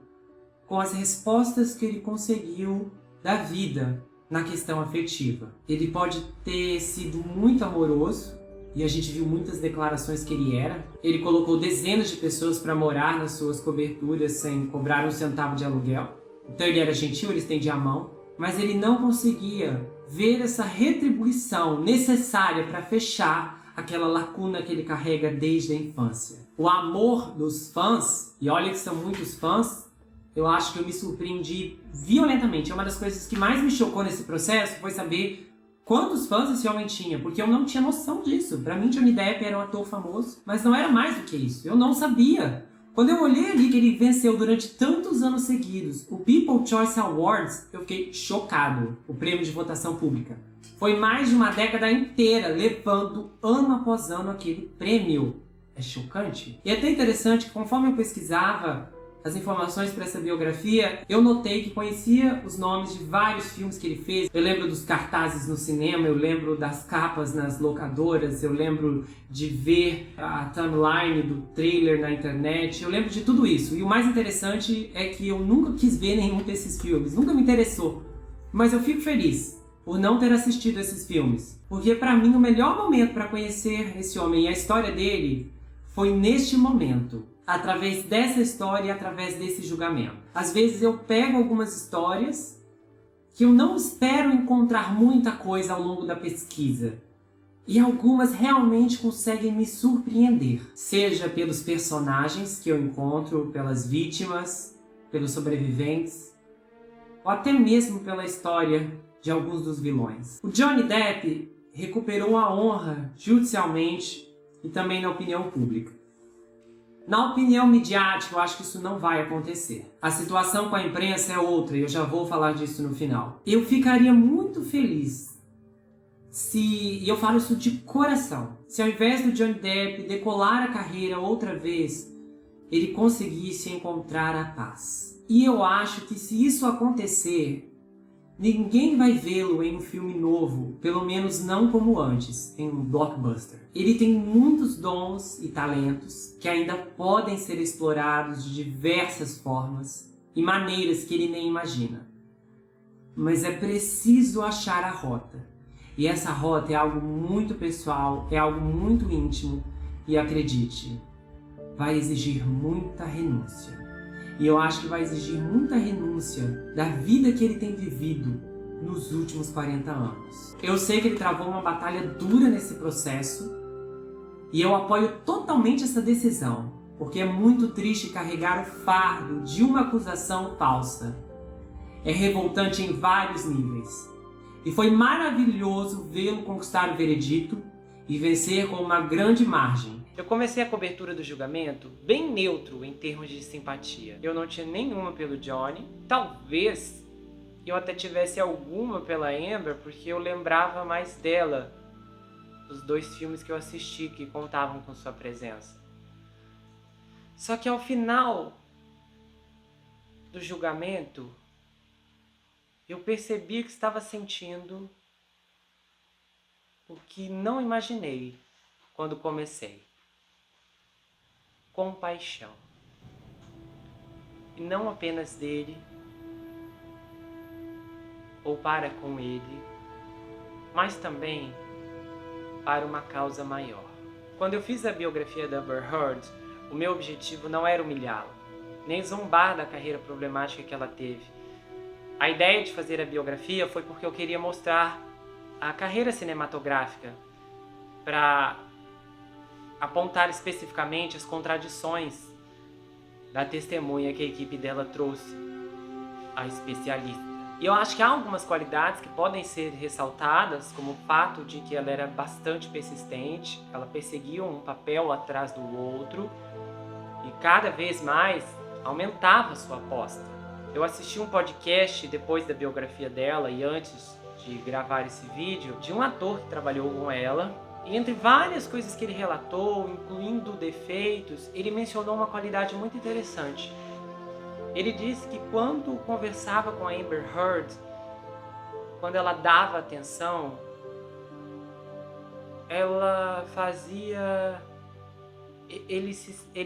com as respostas que ele conseguiu da vida na questão afetiva. Ele pode ter sido muito amoroso, e a gente viu muitas declarações que ele era. Ele colocou dezenas de pessoas para morar nas suas coberturas sem cobrar um centavo de aluguel. Então ele era gentil, ele estendia a mão, mas ele não conseguia ver essa retribuição necessária para fechar aquela lacuna que ele carrega desde a infância. O amor dos fãs, e olha que são muitos fãs, eu acho que eu me surpreendi violentamente. Uma das coisas que mais me chocou nesse processo foi saber quantos fãs esse homem tinha, porque eu não tinha noção disso. Para mim, Johnny Depp era um ator famoso, mas não era mais do que isso. Eu não sabia. Quando eu olhei ali que ele venceu durante tantos anos seguidos o People's Choice Awards, eu fiquei chocado. O prêmio de votação pública. Foi mais de uma década inteira levando ano após ano aquele prêmio. É chocante. E é até interessante que conforme eu pesquisava as informações para essa biografia, eu notei que conhecia os nomes de vários filmes que ele fez. Eu lembro dos cartazes no cinema, eu lembro das capas nas locadoras, eu lembro de ver a timeline do trailer na internet, eu lembro de tudo isso. E o mais interessante é que eu nunca quis ver nenhum desses filmes, nunca me interessou. Mas eu fico feliz por não ter assistido esses filmes, porque para mim o melhor momento para conhecer esse homem e a história dele foi neste momento. Através dessa história e através desse julgamento. Às vezes eu pego algumas histórias que eu não espero encontrar muita coisa ao longo da pesquisa. E algumas realmente conseguem me surpreender. Seja pelos personagens que eu encontro, pelas vítimas, pelos sobreviventes, ou até mesmo pela história de alguns dos vilões. O Johnny Depp recuperou a honra judicialmente e também na opinião pública. Na opinião midiática, eu acho que isso não vai acontecer. A situação com a imprensa é outra e eu já vou falar disso no final. Eu ficaria muito feliz e eu falo isso de coração, se ao invés do Johnny Depp decolar a carreira outra vez, ele conseguisse encontrar a paz. E eu acho que se isso acontecer, ninguém vai vê-lo em um filme novo, pelo menos não como antes, em um blockbuster. Ele tem muitos dons e talentos que ainda podem ser explorados de diversas formas e maneiras que ele nem imagina. Mas é preciso achar a rota. E essa rota é algo muito pessoal, é algo muito íntimo e acredite, vai exigir muita renúncia. E eu acho que vai exigir muita renúncia da vida que ele tem vivido nos últimos 40 anos. Eu sei que ele travou uma batalha dura nesse processo e eu apoio totalmente essa decisão, porque é muito triste carregar o fardo de uma acusação falsa. É revoltante em vários níveis. E foi maravilhoso vê-lo conquistar o veredito e vencer com uma grande margem. Eu comecei a cobertura do julgamento bem neutro em termos de simpatia. Eu não tinha nenhuma pelo Johnny. Talvez eu até tivesse alguma pela Amber, porque eu lembrava mais dela dos 2 filmes que eu assisti que contavam com sua presença. Só que ao final do julgamento, eu percebi que estava sentindo o que não imaginei quando comecei. Compaixão. E não apenas dele, ou para com ele, mas também para uma causa maior. Quando eu fiz a biografia da Amber Heard, o meu objetivo não era humilhá-la, nem zombar da carreira problemática que ela teve. A ideia de fazer a biografia foi porque eu queria mostrar a carreira cinematográfica para apontar especificamente as contradições da testemunha que a equipe dela trouxe, a especialista. E eu acho que há algumas qualidades que podem ser ressaltadas, como o fato de que ela era bastante persistente, ela perseguia um papel atrás do outro e cada vez mais aumentava sua aposta. Eu assisti um podcast depois da biografia dela e antes de gravar esse vídeo, de um ator que trabalhou com ela. E entre várias coisas que ele relatou, incluindo defeitos, ele mencionou uma qualidade muito interessante. Ele disse que quando conversava com a Amber Heard, quando ela dava atenção, ela fazia ele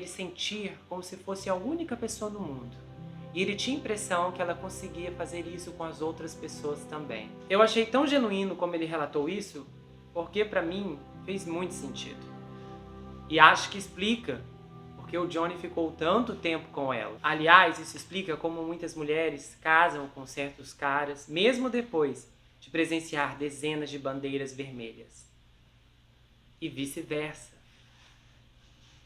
sentir como se fosse a única pessoa no mundo. E ele tinha a impressão que ela conseguia fazer isso com as outras pessoas também. Eu achei tão genuíno como ele relatou isso, porque para mim fez muito sentido. E acho que explica porque porque o Johnny ficou tanto tempo com ela. Aliás, isso explica como muitas mulheres casam com certos caras, mesmo depois de presenciar dezenas de bandeiras vermelhas. E vice-versa.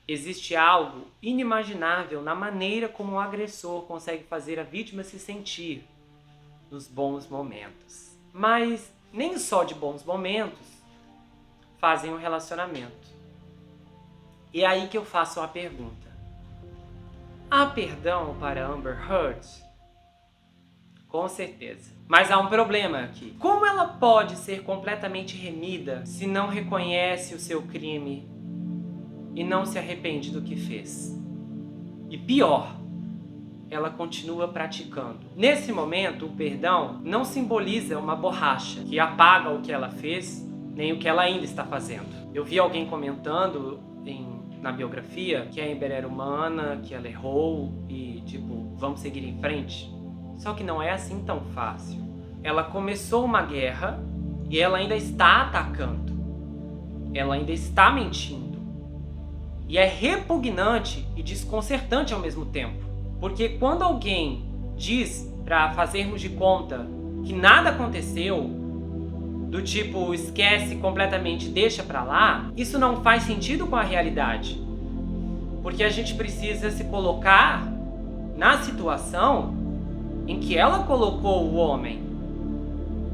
Existe algo inimaginável na maneira como o agressor consegue fazer a vítima se sentir nos bons momentos. Mas nem só de bons momentos fazem um relacionamento. E é aí que eu faço uma pergunta. Há perdão para Amber Heard? Com certeza. Mas há um problema aqui. Como ela pode ser completamente remida se não reconhece o seu crime e não se arrepende do que fez? E pior, ela continua praticando. Nesse momento, o perdão não simboliza uma borracha que apaga o que ela fez, nem o que ela ainda está fazendo. Eu vi alguém comentando na biografia que a Amber era humana, que ela errou e, vamos seguir em frente. Só que não é assim tão fácil. Ela começou uma guerra e ela ainda está atacando. Ela ainda está mentindo. E é repugnante e desconcertante ao mesmo tempo. Porque quando alguém diz para fazermos de conta que nada aconteceu, do tipo, esquece completamente, deixa pra lá, isso não faz sentido com a realidade. Porque a gente precisa se colocar na situação em que ela colocou o homem.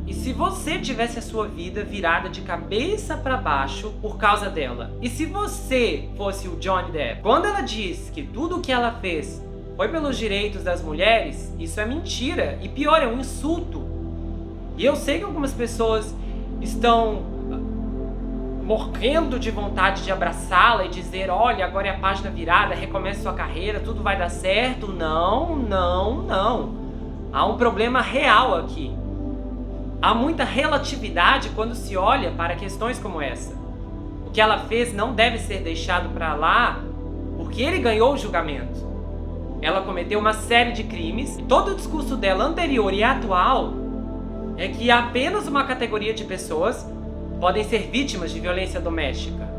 E se você tivesse a sua vida virada de cabeça pra baixo por causa dela? E se você fosse o Johnny Depp? Quando ela diz que tudo o que ela fez foi pelos direitos das mulheres, isso é mentira. E pior, é um insulto. E eu sei que algumas pessoas estão morrendo de vontade de abraçá-la e dizer, olha, agora é a página virada, recomece sua carreira, tudo vai dar certo. Não, não, não. Há um problema real aqui. Há muita relatividade quando se olha para questões como essa. O que ela fez não deve ser deixado para lá porque ele ganhou o julgamento. Ela cometeu uma série de crimes e todo o discurso dela anterior e atual é que apenas uma categoria de pessoas podem ser vítimas de violência doméstica.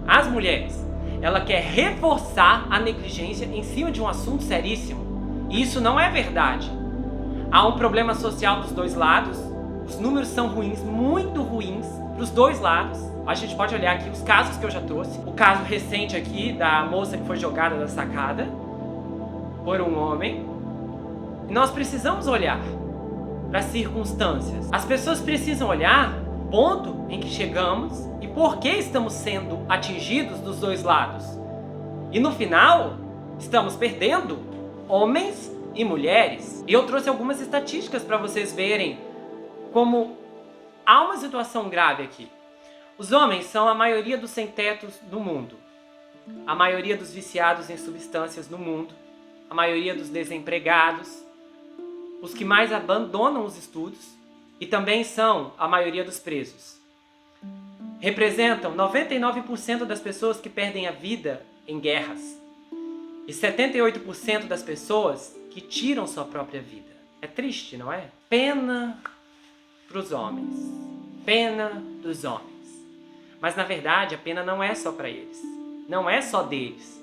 As mulheres. Ela quer reforçar a negligência em cima de um assunto seríssimo. E isso não é verdade. Há um problema social dos dois lados. Os números são ruins, muito ruins, dos dois lados. A gente pode olhar aqui os casos que eu já trouxe. O caso recente aqui da moça que foi jogada da sacada por um homem. E nós precisamos olhar para as circunstâncias. As pessoas precisam olhar o ponto em que chegamos e por que estamos sendo atingidos dos dois lados. E no final, estamos perdendo homens e mulheres. E eu trouxe algumas estatísticas para vocês verem como há uma situação grave aqui. Os homens são a maioria dos sem-tetos do mundo. A maioria dos viciados em substâncias no mundo. A maioria dos desempregados. Os que mais abandonam os estudos e também são a maioria dos presos. Representam 99% das pessoas que perdem a vida em guerras e 78% das pessoas que tiram sua própria vida. É triste, não é? Pena para os homens. Pena dos homens. Mas na verdade a pena não é só para eles. Não é só deles.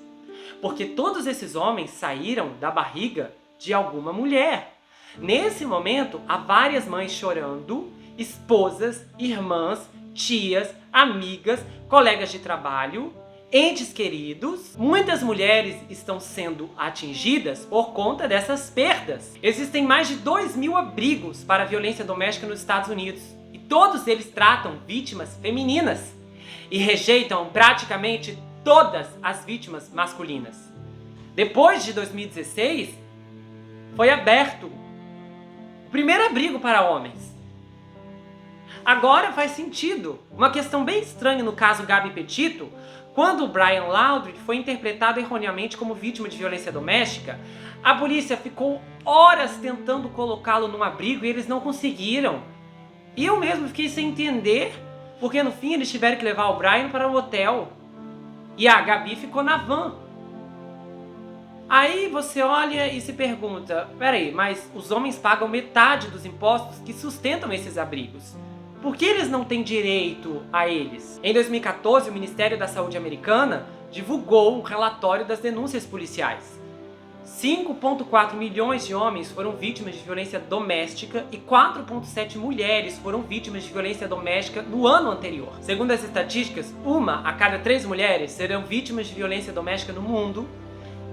Porque todos esses homens saíram da barriga de alguma mulher. Nesse momento, há várias mães chorando, esposas, irmãs, tias, amigas, colegas de trabalho, entes queridos. Muitas mulheres estão sendo atingidas por conta dessas perdas. Existem mais de 2.000 abrigos para a violência doméstica nos Estados Unidos. E todos eles tratam vítimas femininas e rejeitam praticamente todas as vítimas masculinas. Depois de 2016, foi aberto o primeiro abrigo para homens. Agora faz sentido. Uma questão bem estranha no caso Gabby Petito, quando o Brian Laundrie foi interpretado erroneamente como vítima de violência doméstica, a polícia ficou horas tentando colocá-lo num abrigo e eles não conseguiram. E eu mesmo fiquei sem entender, porque no fim eles tiveram que levar o Brian para um hotel. E a Gabi ficou na van. Aí você olha e se pergunta, peraí, mas os homens pagam metade dos impostos que sustentam esses abrigos. Por que eles não têm direito a eles? Em 2014, o Ministério da Saúde americana divulgou um relatório das denúncias policiais. 5,4 milhões de homens foram vítimas de violência doméstica e 4,7 mulheres foram vítimas de violência doméstica no ano anterior. Segundo as estatísticas, 1 a cada 3 mulheres serão vítimas de violência doméstica no mundo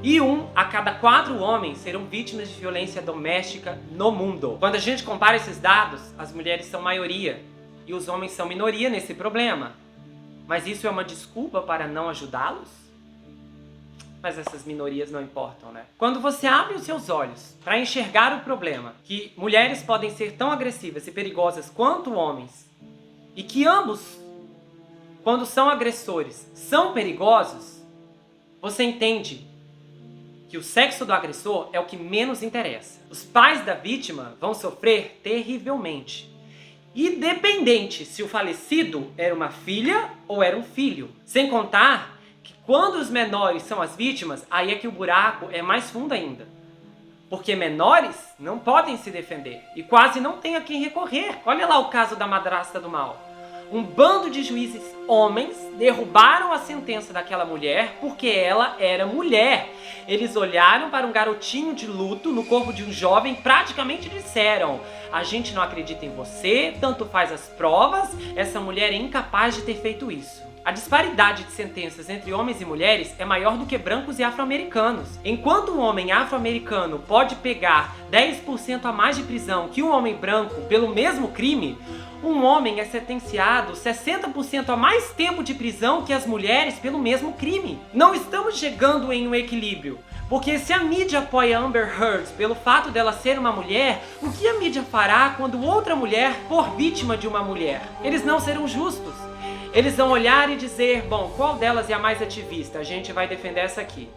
e 1 a cada 4 homens serão vítimas de violência doméstica no mundo. Quando a gente compara esses dados, as mulheres são maioria e os homens são minoria nesse problema. Mas isso é uma desculpa para não ajudá-los? Mas essas minorias não importam, né? Quando você abre os seus olhos para enxergar o problema, que mulheres podem ser tão agressivas e perigosas quanto homens, e que ambos, quando são agressores, são perigosos, você entende que o sexo do agressor é o que menos interessa. Os pais da vítima vão sofrer terrivelmente, independente se o falecido era uma filha ou era um filho. Sem contar que quando os menores são as vítimas, aí é que o buraco é mais fundo ainda. Porque menores não podem se defender e quase não tem a quem recorrer. Olha lá o caso da madrasta do mal. Um bando de juízes homens derrubaram a sentença daquela mulher porque ela era mulher. Eles olharam para um garotinho de luto no corpo de um jovem e praticamente disseram: a gente não acredita em você, tanto faz as provas, essa mulher é incapaz de ter feito isso. A disparidade de sentenças entre homens e mulheres é maior do que brancos e afro-americanos. Enquanto um homem afro-americano pode pegar 10% a mais de prisão que um homem branco pelo mesmo crime, um homem é sentenciado 60% a mais tempo de prisão que as mulheres pelo mesmo crime. Não estamos chegando em um equilíbrio, porque se a mídia apoia Amber Heard pelo fato dela ser uma mulher, o que a mídia fará quando outra mulher for vítima de uma mulher? Eles não serão justos. Eles vão olhar e dizer, bom, qual delas é a mais ativista? A gente vai defender essa aqui.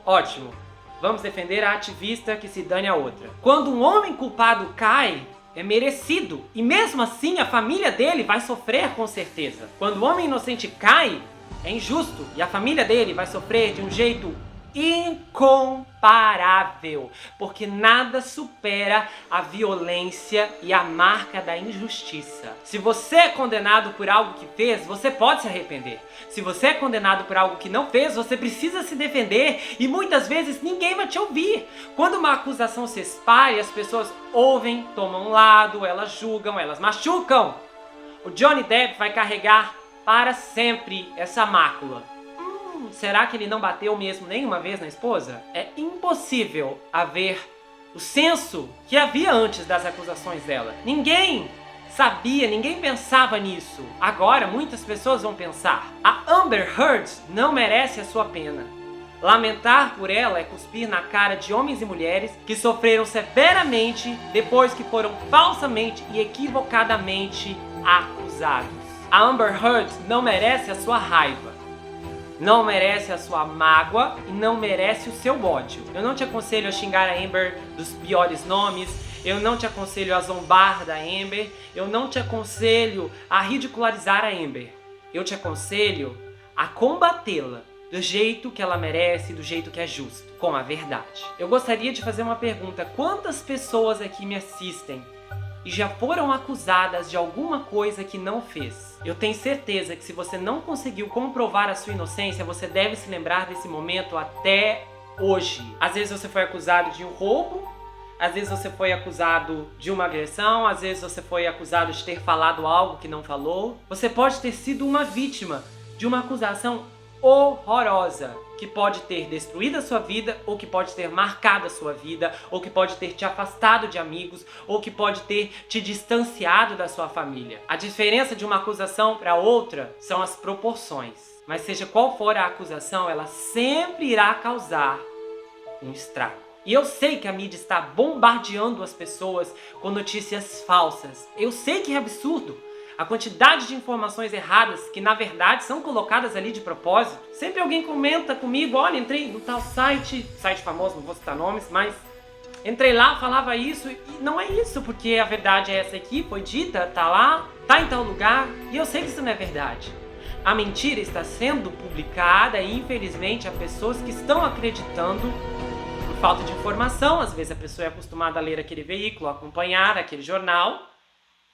Ótimo, vamos defender a ativista, que se dane a outra. Quando um homem culpado cai, é merecido. E mesmo assim, a família dele vai sofrer com certeza. Quando o homem inocente cai, é injusto. E a família dele vai sofrer de um jeito incomparável. Porque nada supera a violência e a marca da injustiça. Se você é condenado por algo que fez, você pode se arrepender. Se você é condenado por algo que não fez, você precisa se defender. E muitas vezes ninguém vai te ouvir. Quando uma acusação se espalha, as pessoas ouvem, tomam um lado, elas julgam, elas machucam. O Johnny Depp vai carregar para sempre essa mácula. Será que ele não bateu mesmo nenhuma vez na esposa? É impossível haver o senso que havia antes das acusações dela. Ninguém sabia, ninguém pensava nisso. Agora muitas pessoas vão pensar. A Amber Heard não merece a sua pena. Lamentar por ela é cuspir na cara de homens e mulheres que sofreram severamente depois que foram falsamente e equivocadamente acusados. A Amber Heard não merece a sua raiva. Não merece a sua mágoa e não merece o seu ódio. Eu não te aconselho a xingar a Amber dos piores nomes. Eu não te aconselho a zombar da Amber. Eu não te aconselho a ridicularizar a Amber. Eu te aconselho a combatê-la do jeito que ela merece, do jeito que é justo, com a verdade. Eu gostaria de fazer uma pergunta. Quantas pessoas aqui me assistem e já foram acusadas de alguma coisa que não fez? Eu tenho certeza que se você não conseguiu comprovar a sua inocência, você deve se lembrar desse momento até hoje. Às vezes você foi acusado de um roubo, às vezes você foi acusado de uma agressão, às vezes você foi acusado de ter falado algo que não falou. Você pode ter sido uma vítima de uma acusação horrorosa, que pode ter destruído a sua vida, ou que pode ter marcado a sua vida, ou que pode ter te afastado de amigos, ou que pode ter te distanciado da sua família. A diferença de uma acusação para outra são as proporções. Mas seja qual for a acusação, ela sempre irá causar um estrago. E eu sei que a mídia está bombardeando as pessoas com notícias falsas. Eu sei que é absurdo a quantidade de informações erradas que na verdade são colocadas ali de propósito. Sempre alguém comenta comigo, olha, entrei no tal site famoso, não vou citar nomes, mas entrei lá, falava isso, e não é isso, porque a verdade é essa aqui, foi dita, tá lá, tá em tal lugar, e eu sei que isso não é verdade. A mentira está sendo publicada e infelizmente há pessoas que estão acreditando por falta de informação. Às vezes a pessoa é acostumada a ler aquele veículo, a acompanhar aquele jornal,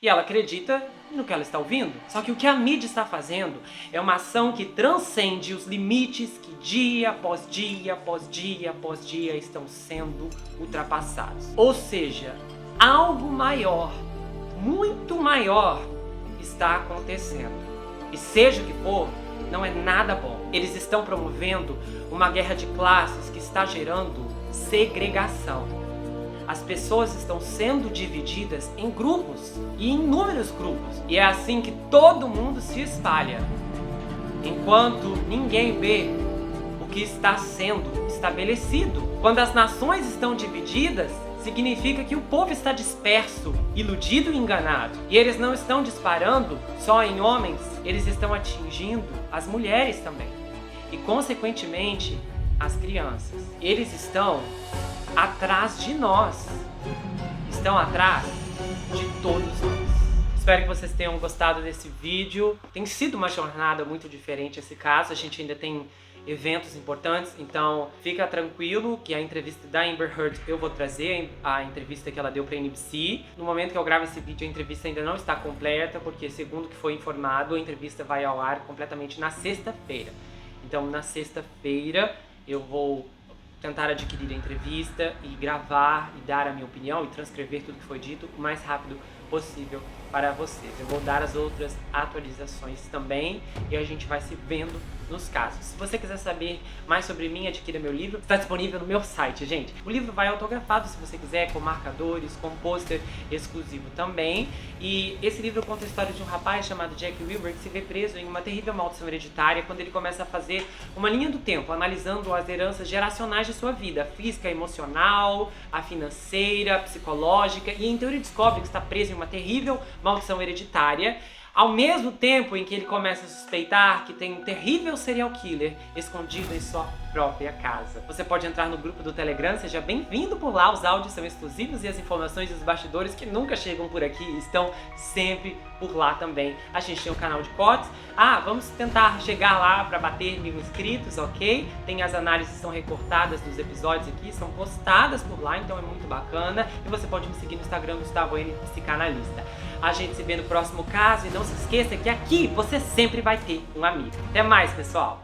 E ela acredita no que ela está ouvindo. Só que o que a mídia está fazendo é uma ação que transcende os limites que dia após dia, após dia, após dia estão sendo ultrapassados. Ou seja, algo maior, muito maior, está acontecendo. E seja o que for, não é nada bom. Eles estão promovendo uma guerra de classes que está gerando segregação. As pessoas estão sendo divididas em grupos, e em inúmeros grupos. E é assim que todo mundo se espalha, enquanto ninguém vê o que está sendo estabelecido. Quando as nações estão divididas, significa que o povo está disperso, iludido e enganado. E eles não estão disparando só em homens, eles estão atingindo as mulheres também. E, consequentemente, as crianças. Eles estão atrás de nós. Estão atrás de todos nós. Espero que vocês tenham gostado desse vídeo. Tem sido uma jornada muito diferente esse caso. A gente ainda tem eventos importantes, então fica tranquilo que a entrevista da Amber Heard eu vou trazer, a entrevista que ela deu pra NBC. No momento que eu gravo esse vídeo, a entrevista ainda não está completa, porque segundo que foi informado, a entrevista vai ao ar completamente na sexta-feira. Então na sexta-feira eu vou tentar adquirir a entrevista e gravar e dar a minha opinião e transcrever tudo que foi dito o mais rápido possível para vocês. Eu vou dar as outras atualizações também e a gente vai se vendo nos casos. Se você quiser saber mais sobre mim, adquira meu livro. Está disponível no meu site, gente. O livro vai autografado, se você quiser, com marcadores, com pôster exclusivo também. E esse livro conta a história de um rapaz chamado Jack Wilbur que se vê preso em uma terrível maldição hereditária quando ele começa a fazer uma linha do tempo, analisando as heranças geracionais de sua vida, a física, a emocional, a financeira, a psicológica, e então ele descobre que está preso em uma terrível maldição hereditária, ao mesmo tempo em que ele começa a suspeitar que tem um terrível serial killer escondido em sua própria casa. Você pode entrar no grupo do Telegram, seja bem-vindo por lá, os áudios são exclusivos e as informações dos bastidores que nunca chegam por aqui estão sempre por lá também. A gente tem um canal de cortes, vamos tentar chegar lá para bater 1000 inscritos, ok? Tem as análises, são recortadas dos episódios aqui, são postadas por lá, então é muito bacana. E você pode me seguir no Instagram, Gustavo N, Psicanalista. A gente se vê no próximo caso e não se esqueça que aqui você sempre vai ter um amigo. Até mais, pessoal!